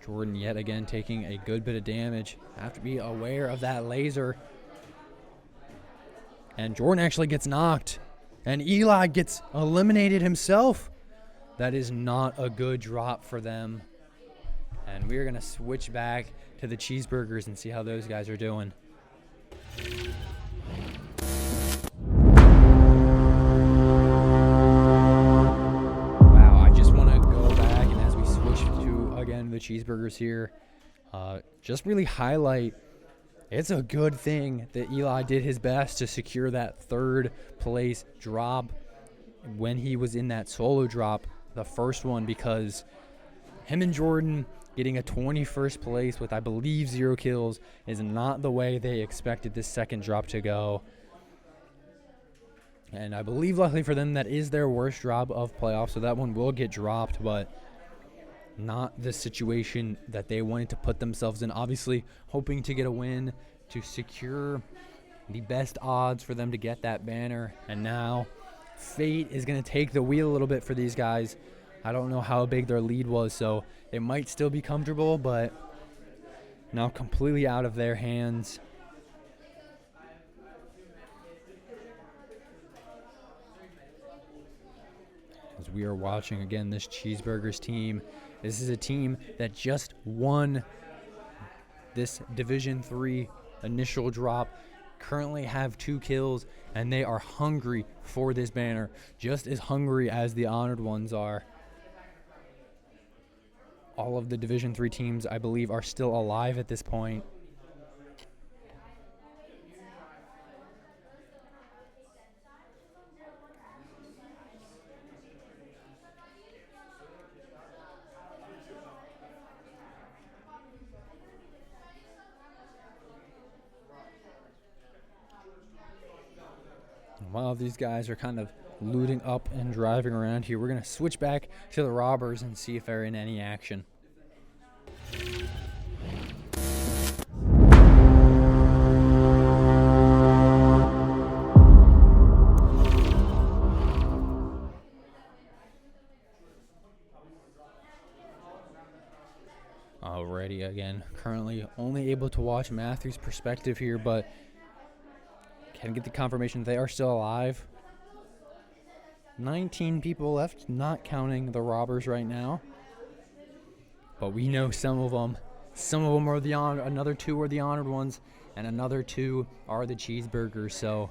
Jordan yet again taking a good bit of damage. Have to be aware of that laser. And Jordan actually gets knocked. And Eli gets eliminated himself. That is not a good drop for them. And we're going to switch back to the Cheezburgerz and see how those guys are doing. The Cheezburgerz here, just really highlight it's a good thing that Eli did his best to secure that third place drop when he was in that solo drop, the first one, because him and Jordan getting a 21st place with I believe 0 kills is not the way they expected this second drop to go. And I believe luckily for them that is their worst drop of playoffs, so that one will get dropped, but not the situation that they wanted to put themselves in. Obviously, hoping to get a win to secure the best odds for them to get that banner. And now, fate is going to take the wheel a little bit for these guys. I don't know how big their lead was, so it might still be comfortable, but now completely out of their hands. As we are watching again this Cheezburgerz team. This is a team that just won this Division 3 initial drop, currently have 2 kills, and they are hungry for this banner, just as hungry as the honored ones are. All of the Division 3 teams, I believe, are still alive at this point. While these guys are kind of looting up and driving around here, we're going to switch back to the robbers and see if they're in any action. again, currently only able to watch Matthew's perspective here, but can get the confirmation they are still alive. 19 people left, not counting the robbers right now. But we know some of them are the honored, another 2 are the honored ones, and another 2 are the Cheezburgerz. So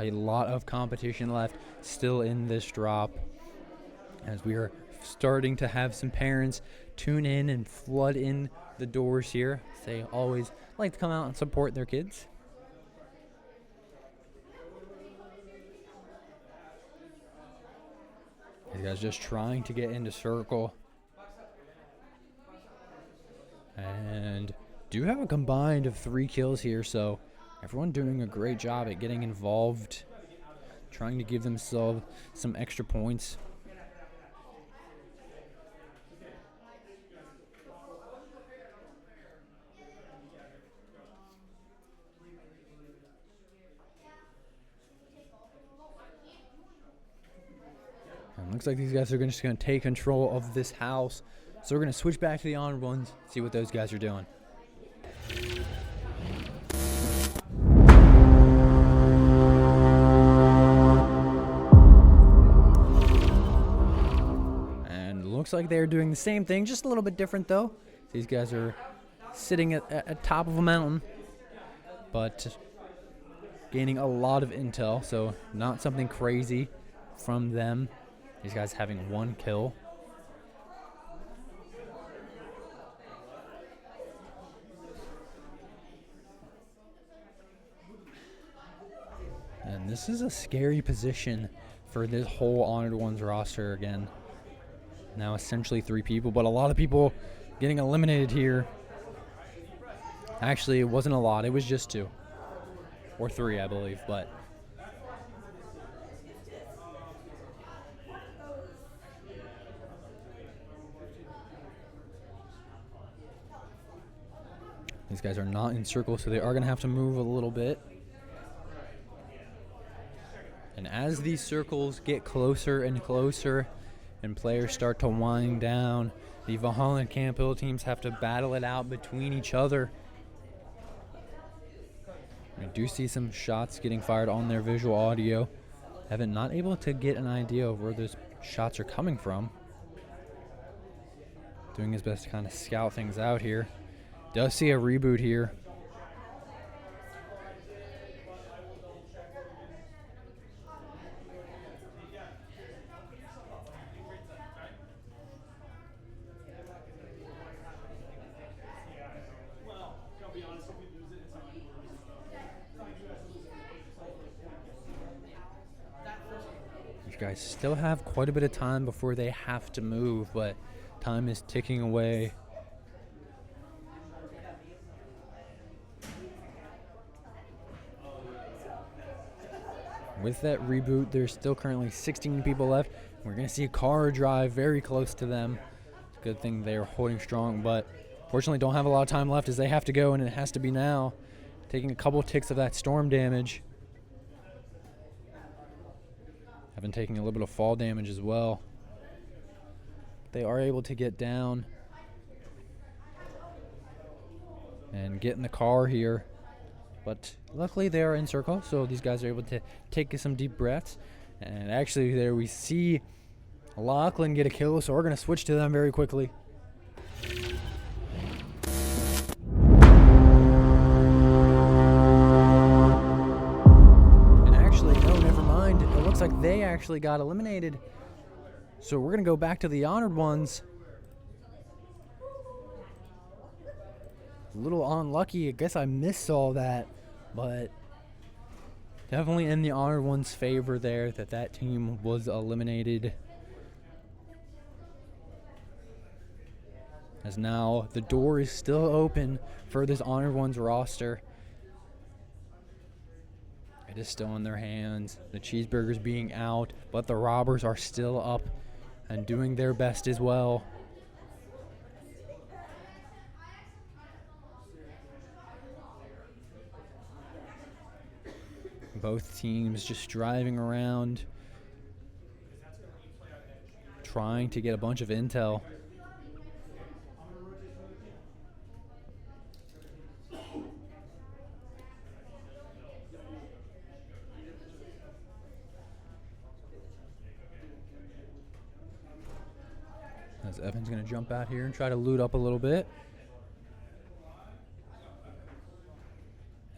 a lot of competition left still in this drop, as we are starting to have some parents tune in and flood in the doors here. They always like to come out and support their kids. These guys just trying to get into circle. And do have a combined of 3 kills here, so everyone doing a great job at getting involved, trying to give themselves some extra points. And looks like these guys are just going to take control of this house. So we're going to switch back to the honored ones, see what those guys are doing. And looks like they're doing the same thing, just a little bit different though. These guys are sitting at top of a mountain, but gaining a lot of intel, so not something crazy from them. These guys having 1 kill. And this is a scary position for this whole Honored Ones roster again. Now essentially 3 people, but a lot of people getting eliminated here. Actually, it wasn't a lot. It was just 2. Or 3, I believe, but these guys are not in circle, so they are going to have to move a little bit. And as these circles get closer and closer and players start to wind down, the Valhalla and Camp Hill teams have to battle it out between each other. I do see some shots getting fired on their visual audio. Evan not able to get an idea of where those shots are coming from. Doing his best to kind of scout things out here. Does see a reboot here. These guys still have quite a bit of time before they have to move, but time is ticking away. With that reboot, there's still currently 16 people left. We're going to see a car drive very close to them. It's a good thing they're holding strong, but fortunately don't have a lot of time left as they have to go, and it has to be now. Taking a couple ticks of that storm damage. Have been taking a little bit of fall damage as well. They are able to get down and get in the car here. But luckily they are in circle, so these guys are able to take some deep breaths. And actually there we see Lachlan get a kill, so we're going to switch to them very quickly. And actually, no, never mind. It looks like they actually got eliminated. So we're going to go back to the honored ones. A little unlucky. I guess I missed all that, but definitely in the honored ones' favor there that team was eliminated. As now the door is still open for this honored ones roster. It is still in their hands. The Cheezburgerz being out, but the robbers are still up and doing their best as well. Both teams just driving around, trying to get a bunch of intel. As Evan's going to jump out here and try to loot up a little bit.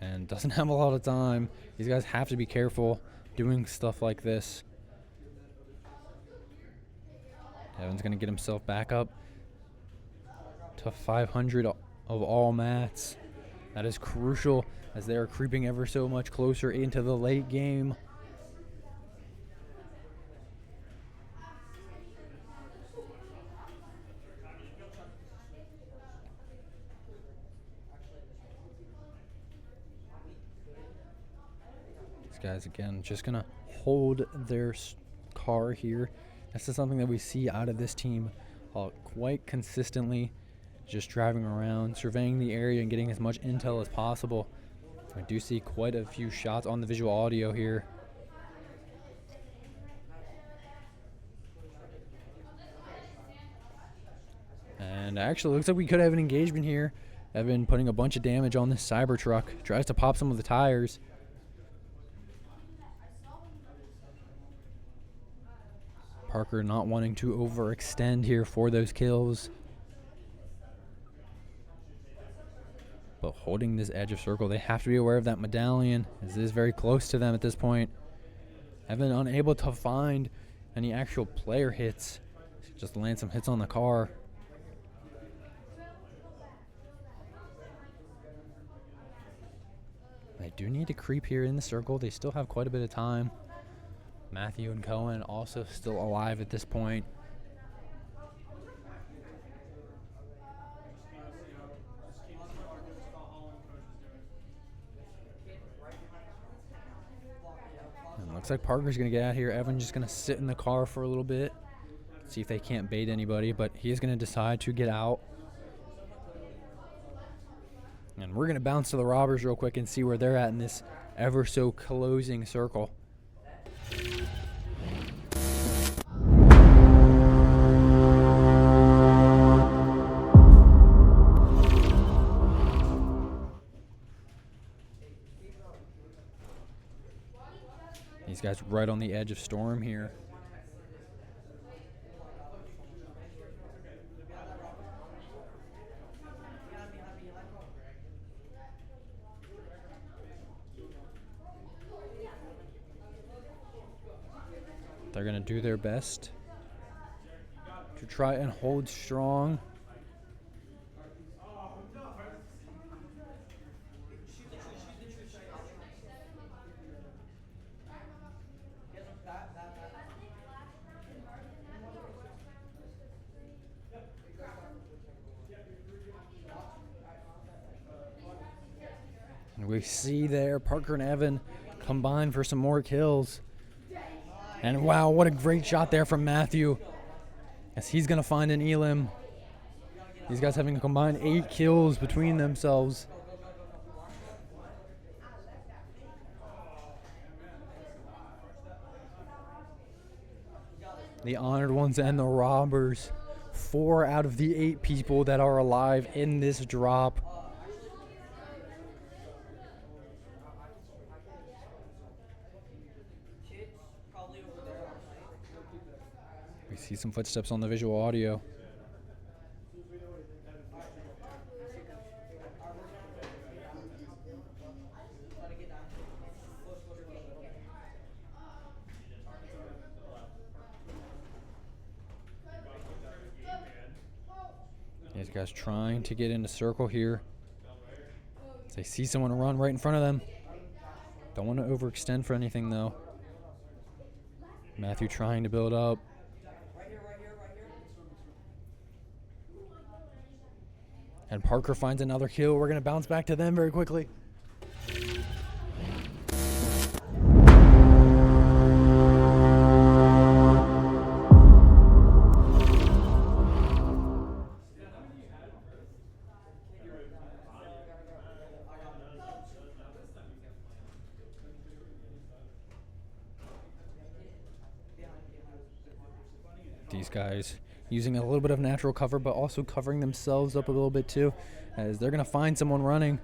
And doesn't have a lot of time. These guys have to be careful doing stuff like this. Evan's going to get himself back up to 500 of all mats. That is crucial as they are creeping ever so much closer into the late game. These guys, again, just going to hold their car here. This is something that we see out of this team quite consistently. Just driving around, surveying the area, and getting as much intel as possible. I do see quite a few shots on the visual audio here. And actually, looks like we could have an engagement here. Evan putting a bunch of damage on this Cybertruck. Tries to pop some of the tires. Parker not wanting to overextend here for those kills. But holding this edge of circle, they have to be aware of that medallion, as it is very close to them at this point. Evan unable to find any actual player hits. Just land some hits on the car. They do need to creep here in the circle. They still have quite a bit of time. Matthew and Cohen also still alive at this point. And looks like Parker's going to get out here. Evan's just going to sit in the car for a little bit. See if they can't bait anybody, but he is going to decide to get out. And we're going to bounce to the robbers real quick and see where they're at in this ever so closing circle. These guys right on the edge of storm here. They're going to do their best to try and hold strong. And we see there Parker and Evan combine for some more kills. And wow, what a great shot there from Matthew, as he's going to find an Elim. These guys having a combined 8 kills between themselves. The honored ones and the robbers. 4 out of the 8 people that are alive in this drop. We see some footsteps on the visual audio. These guys trying to get into circle here. They see someone run right in front of them. Don't want to overextend for anything though. Matthew trying to build up. And Parker finds another kill. We're going to bounce back to them very quickly. These guys using a little bit of natural cover, but also covering themselves up a little bit too, as they're going to find someone running.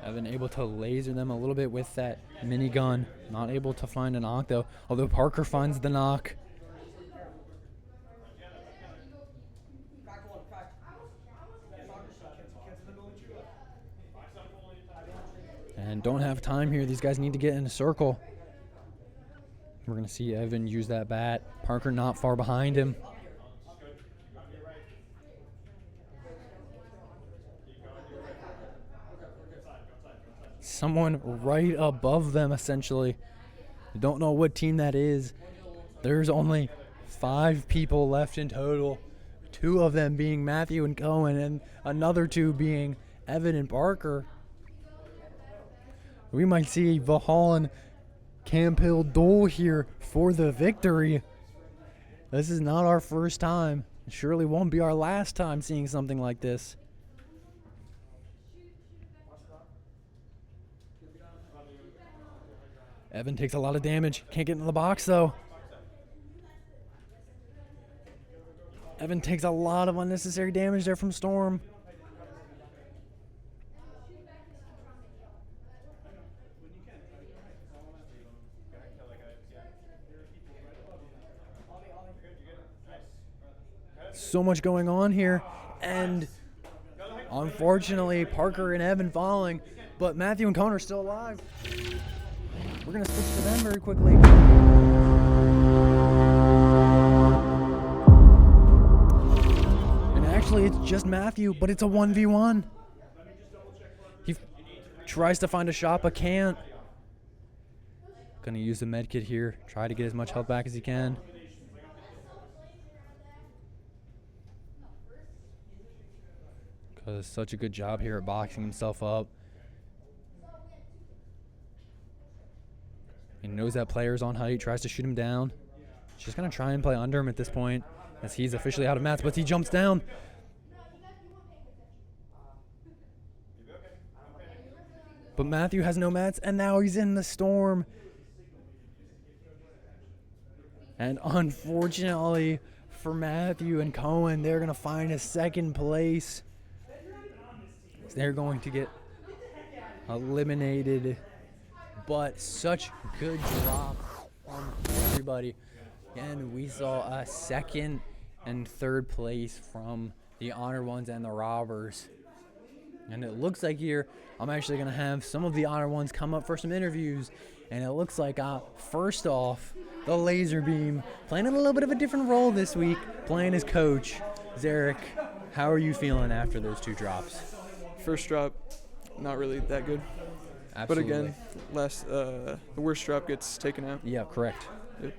Evan able to laser them a little bit with that minigun. Not able to find a knock though, although Parker finds the knock. and don't have time here. These guys need to get in a circle. We're going to see Evan use that bat. Parker not far behind him. Someone right above them, essentially. Don't know what team that is. There's only 5 people left in total. 2 of them being Matthew and Cohen, and another 2 being Evan and Parker. We might see Valhalla Camp Hill duel here for the victory. This is not our first time. It surely won't be our last time seeing something like this. Evan takes a lot of damage. Can't get into the box, though. Evan takes a lot of unnecessary damage there from Storm. So much going on here, and unfortunately Parker and Evan falling, but Matthew and Connor are still alive. We're going to switch to them very quickly. And actually it's just Matthew, but it's a 1v1. He tries to find a shot but can't. Going to use the med kit here, try to get as much health back as he can. Does such a good job here at boxing himself up. He knows that player's on height, tries to shoot him down. He's just going to try and play under him at this point, as he's officially out of mats, but he jumps down. But Matthew has no mats, and now he's in the storm. And unfortunately for Matthew and Cohen, they're going to find a second place. They're going to get eliminated, but such good drop from everybody. And we saw a second and third place from the Honor Ones and the Robbers. And it looks like here I'm actually going to have some of the Honor Ones come up for some interviews. And it looks like, first off, the Laser Beam playing a little bit of a different role this week, playing as coach. Zarek, how are you feeling after those 2 drops? First drop, not really that good. Absolutely. But again, the worst drop gets taken out. Yeah, correct. Yep.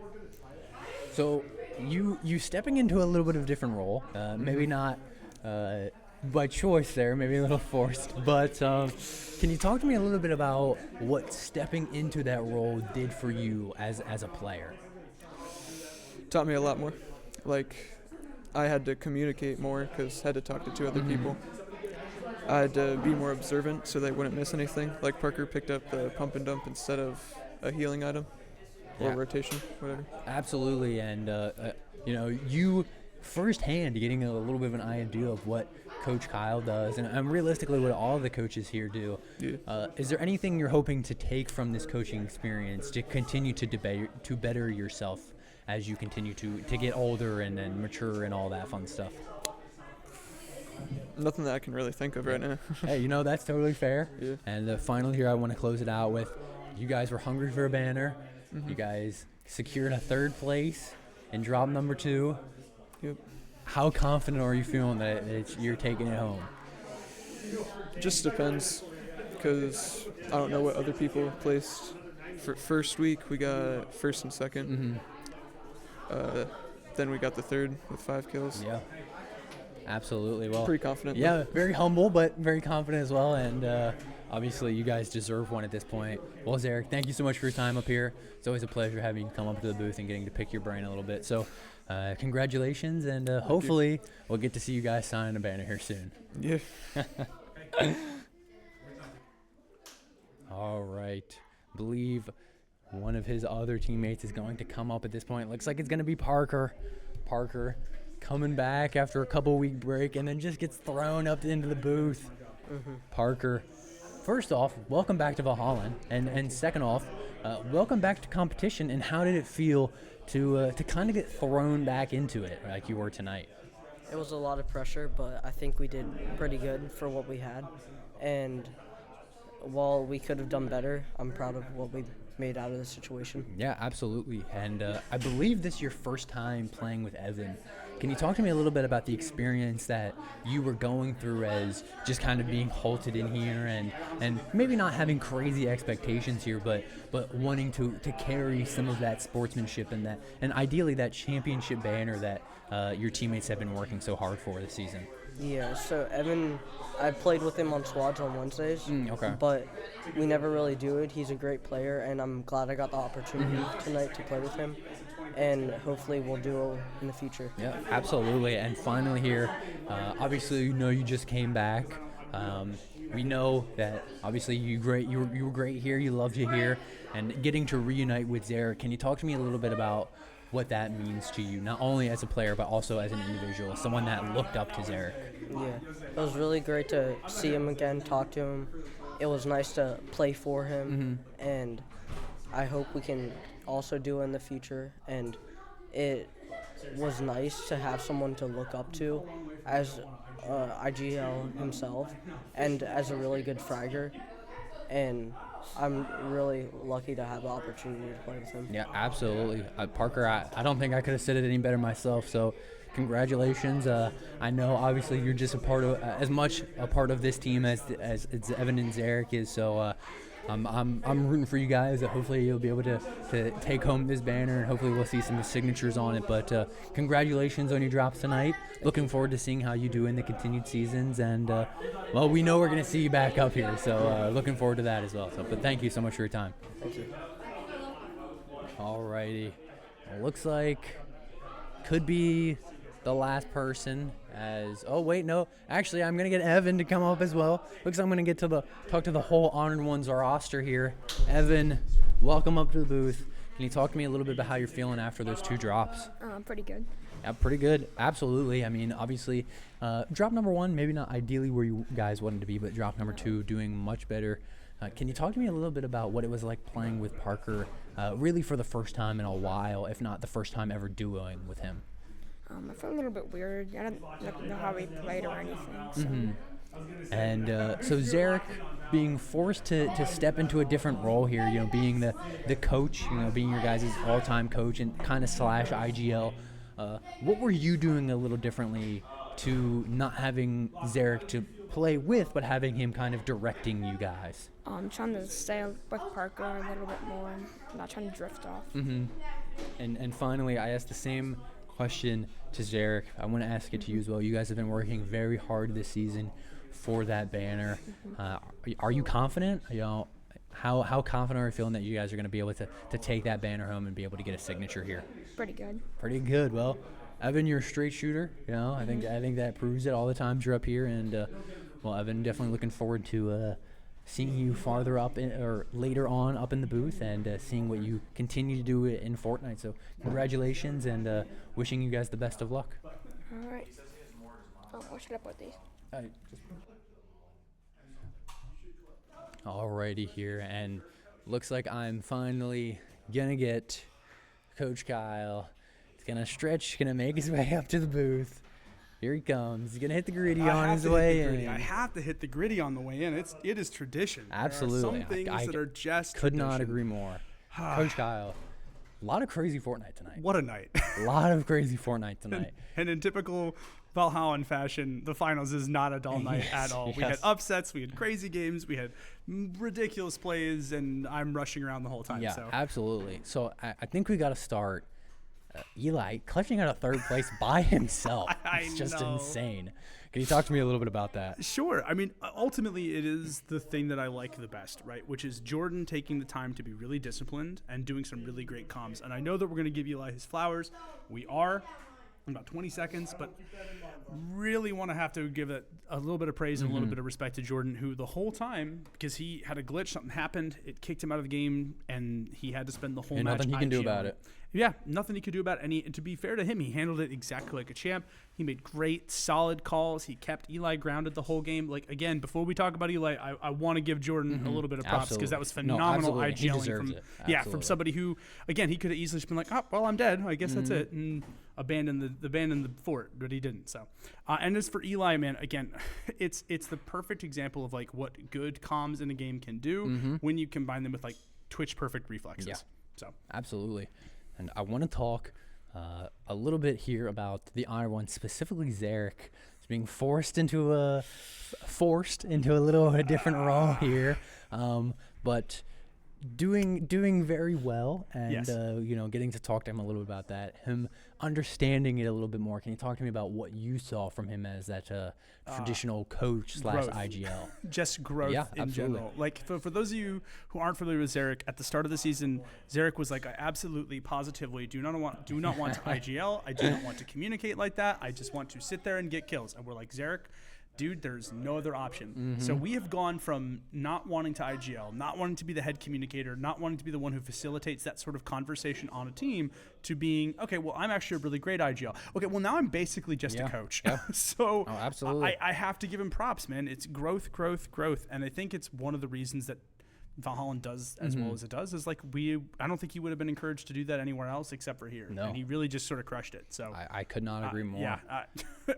So you stepping into a little bit of a different role, maybe not by choice there, maybe a little forced, but can you talk to me a little bit about what stepping into that role did for you as a player? Taught me a lot more. Like, I had to communicate more because I had to talk to 2 other people. I had to be more observant so they wouldn't miss anything. Like Parker picked up the pump and dump instead of a healing item or rotation, whatever. Absolutely, and you firsthand getting a little bit of an idea of what Coach Kyle does, and realistically what all the coaches here do. Yeah. Is there anything you're hoping to take from this coaching experience to continue to better yourself as you continue to get older and mature and all that fun stuff? Nothing that I can really think of right now. Hey, that's totally fair. Yeah. And finally here, I want to close it out with, you guys were hungry for a banner. Mm-hmm. You guys secured a 3rd place in drop number 2. Yep. How confident are you feeling that you're taking it home? Just depends, because I don't know what other people placed. For first week, we got 1st and 2nd. Mm-hmm. Then we got the 3rd with 5 kills. Yeah. Absolutely. Well, pretty confident. Yeah, though. Very humble, but very confident as well. And obviously, you guys deserve one at this point. Well, Zarek, thank you so much for your time up here. It's always a pleasure having you come up to the booth and getting to pick your brain a little bit. So, congratulations, and hopefully, we'll get to see you guys sign a banner here soon. Yeah. All right. Believe one of his other teammates is going to come up at this point. Looks like it's going to be Parker. Parker coming back after a couple-week break and then just gets thrown up into the booth. Mm-hmm. Parker, first off, welcome back to Valhalla, and second off, welcome back to competition. And how did it feel to kind of get thrown back into it like you were tonight? It was a lot of pressure, but I think we did pretty good for what we had. And while we could have done better, I'm proud of what we made out of the situation. Yeah, absolutely. And I believe this is your first time playing with Evan. Can you talk to me a little bit about the experience that you were going through as just kind of being halted in here and maybe not having crazy expectations here, but wanting to carry some of that sportsmanship and ideally that championship banner that your teammates have been working so hard for this season? Yeah, so Evan, I played with him on squads on Wednesdays, Okay. but we never really do it. He's a great player, and I'm glad I got the opportunity tonight to play with him, and hopefully we'll do it in the future. Yeah, absolutely. And finally here, obviously you just came back. We know that obviously you were great here. You loved you here, and getting to reunite with Zarek. Can you talk to me a little bit about what that means to you, not only as a player but also as an individual, someone that looked up to Zarek? Yeah, it was really great to see him again, talk to him. It was nice to play for him, and I hope we can also do it in the future. And it was nice to have someone to look up to as IGL himself and as a really good fragger. And I'm really lucky to have the opportunity to play with him. Yeah, absolutely. Parker, I don't think I could have said it any better myself, so congratulations. I know obviously you're just a part of as much a part of this team as Evan and Zarek is, so I'm rooting for you guys. Hopefully you'll be able to take home this banner, and hopefully we'll see some signatures on it. But congratulations on your drops tonight. Looking forward to seeing how you do in the continued seasons. And, well, we know we're going to see you back up here, so looking forward to that as well. So, but thank you so much for your time. Thank you. All righty. Well, looks like could be the last person actually I'm gonna get Evan to come up as well. Looks like I'm gonna get to talk to the whole Honored Ones roster here. Evan, welcome up to the booth. Can you talk to me a little bit about how you're feeling after those 2 drops? Pretty good. Yeah, pretty good. Absolutely. I mean, obviously, drop number 1, maybe not ideally where you guys wanted to be, but drop number 2 doing much better. Can you talk to me a little bit about what it was like playing with Parker, really for the first time in a while, if not the first time ever duoing with him? I felt a little bit weird. I didn't know how he played or anything. So. And so Zarek being forced to step into a different role here, being the coach, being your guys' all-time coach and kind of / IGL. What were you doing a little differently to not having Zarek to play with, but having him kind of directing you guys? I'm trying to stay with Parker a little bit more, not trying to drift off. And finally, I asked the same question to Zarek. I want to ask it to you as well. You guys have been working very hard this season for that banner. Are you confident? How confident are you feeling that you guys are going to be able to take that banner home and be able to get a signature here? Pretty good. Pretty good. Well, Evan, you're a straight shooter. I think that proves it all the times you're up here. And well, Evan, definitely looking forward to seeing you farther up or later on up in the booth and seeing what you continue to do in Fortnite. So congratulations and wishing you guys the best of luck. All right. What should I put these? Alrighty here, and looks like I'm finally gonna get Coach Kyle. He's gonna make his way up to the booth. Here he comes. He's gonna hit the gritty on his way in. I have to hit the gritty on the way in. It is tradition. Absolutely. There are some things that are just could tradition. not agree more. Coach Kyle, a lot of crazy Fortnite tonight. What a night. A lot of crazy Fortnite tonight. And in typical Valhalla fashion, the finals is not a dull night at all. We had upsets, we had crazy games, we had ridiculous plays, and I'm rushing around the whole time. Yeah, so. absolutely. So I think we got to start. Eli clutching out of 3rd place by himself. It's just insane. Can you talk to me a little bit about that? Sure. I mean, ultimately, it is the thing that I like the best, right? Which is Jordan taking the time to be really disciplined and doing some really great comms. And I know that we're going to give Eli his flowers. We are in about 20 seconds, but really want to have to give it a little bit of praise and a little bit of respect to Jordan, who the whole time, because he had a glitch, something happened, it kicked him out of the game, and he had to spend the whole match nothing he can do about it. yeah, nothing he could do about it. And to be fair to him, he handled it exactly like a champ. He made great, solid calls. He kept Eli grounded the whole game. Like, again, before we talk about Eli, I want to give Jordan a little bit of props because that was phenomenal IGLing from somebody who, again, he could have easily just been like, oh, well, I'm dead. I guess that's it. And abandon the fort, but he didn't. So, and as for Eli, man, again, it's the perfect example of like what good comms in a game can do when you combine them with like Twitch perfect reflexes. Yeah. So absolutely. And I want to talk a little bit here about the Honor One, specifically Zarek. He's being forced into a little different role here, but doing very well, and yes. Getting to talk to him a little bit about that, him understanding it a little bit more. Can you talk to me about what you saw from him as that traditional coach / IGL? Just growth in general. Like for those of you who aren't familiar with Zarek, at the start of the season, Zarek was like, I absolutely, positively do not want to IGL. I do not want to communicate like that. I just want to sit there and get kills. And we're like, Zarek, dude, there's no other option. So we have gone from not wanting to IGL, not wanting to be the head communicator, not wanting to be the one who facilitates that sort of conversation on a team, to being, okay, well, I'm actually a really great IGL. Okay, well, now I'm basically just a coach. Yeah. So absolutely. I have to give him props, man. It's growth. And I think it's one of the reasons that Valhalla does as well as it does is like I don't think he would have been encouraged to do that anywhere else except for here. No. And he really just sort of crushed it. So I could not agree more. Yeah,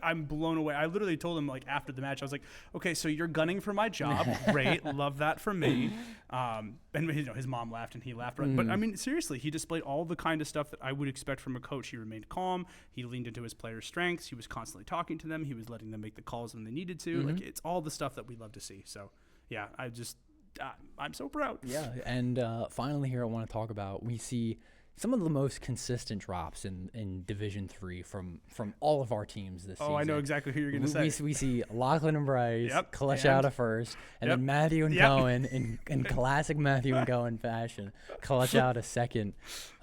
I'm blown away. I literally told him like after the match, I was like, okay, so you're gunning for my job. Great. Love that for me. And his mom laughed and he laughed. But I mean, seriously, he displayed all the kind of stuff that I would expect from a coach. He remained calm. He leaned into his players' strengths. He was constantly talking to them. He was letting them make the calls when they needed to. Like, it's all the stuff that we love to see. So yeah, I'm so proud. Yeah, and finally here I want to talk about, we see some of the most consistent drops in Division 3 from all of our teams this season. Oh, I know exactly who you're going to say. We see Lachlan and Bryce clutch out at first, and then Matthew and Cohen, in classic Matthew and Cohen fashion, clutch out a second.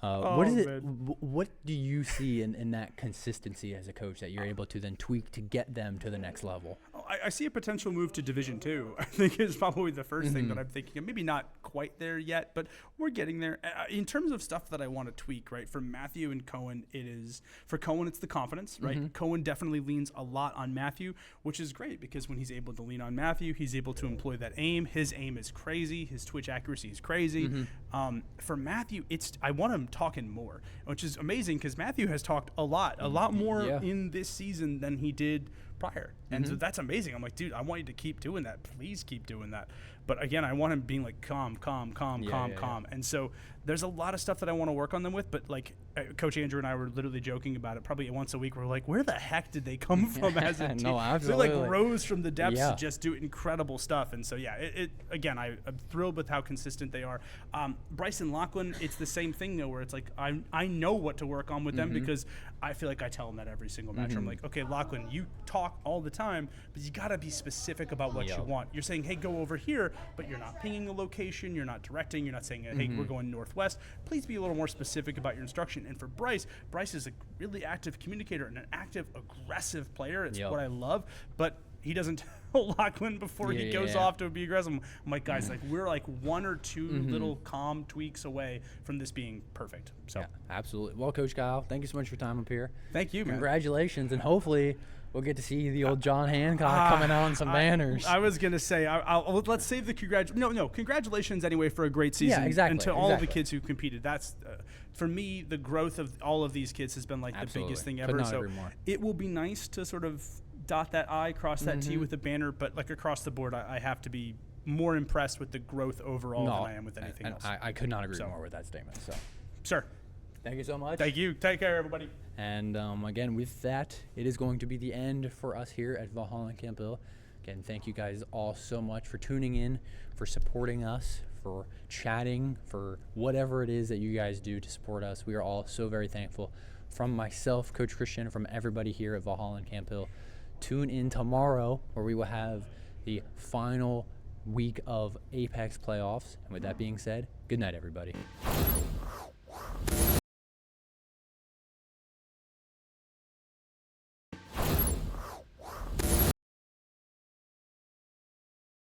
What do you see in that consistency as a coach that you're able to then tweak to get them to the next level? I see a potential move to Division 2. I think is probably the first thing that I'm thinking of. Maybe not quite there yet, but we're getting there. In terms of stuff that I want to tweak, right, for Matthew and Cohen, for Cohen, it's the confidence, right? Cohen definitely leans a lot on Matthew, which is great because when he's able to lean on Matthew, he's able to employ that aim. His aim is crazy. His twitch accuracy is crazy. For Matthew, I want him talking more, which is amazing because Matthew has talked a lot more in this season than he did prior. And so that's amazing. I'm like, dude, I want you to keep doing that. Please keep doing that. But again, I want him being like calm. And so there's a lot of stuff that I want to work on them with. But like Coach Andrew and I were literally joking about it probably once a week. We're like, where the heck did they come from as a team? No, absolutely. They like rose from the depths to just do incredible stuff. And so, yeah, again, I'm thrilled with how consistent they are. Bryce and Lachlan, it's the same thing though, where it's like I know what to work on with them because I feel like I tell them that every single match. I'm like, okay, Lachlan, you talk all the time, but you got to be specific about what you want. You're saying, hey, go over here, but you're not pinging a location, you're not directing, you're not saying, hey, we're going northwest. Please be a little more specific about your instruction. And for Bryce is a really active communicator and an active, aggressive player. It's what I love, but he doesn't tell Lachlan before he goes off to be aggressive. I'm like, guys, like we're like one or two little calm tweaks away from this being perfect. So yeah, absolutely. Well, Coach Kyle, thank you so much for your time up here. Thank you, man. Congratulations, and hopefully we'll get to see the old John Hancock coming out on some banners. I was going to say, let's save the congratulations anyway for a great season. Yeah, exactly. And to all of the kids who competed. That's, for me, the growth of all of these kids has been like the biggest thing ever. So it will be nice to sort of dot that I, cross that T with a banner, but like across the board, I have to be more impressed with the growth overall than I am with anything else. I could not agree more with that statement. So, sir. Thank you so much. Thank you. Take care, everybody. And again, with that, it is going to be the end for us here at Valhalla and Campbell. Again, thank you guys all so much for tuning in, for supporting us, for chatting, for whatever it is that you guys do to support us. We are all so very thankful. From myself, Coach Christian, from everybody here at Valhalla and Campbell. Tune in tomorrow where we will have the final week of Apex playoffs. And with that being said, good night, everybody.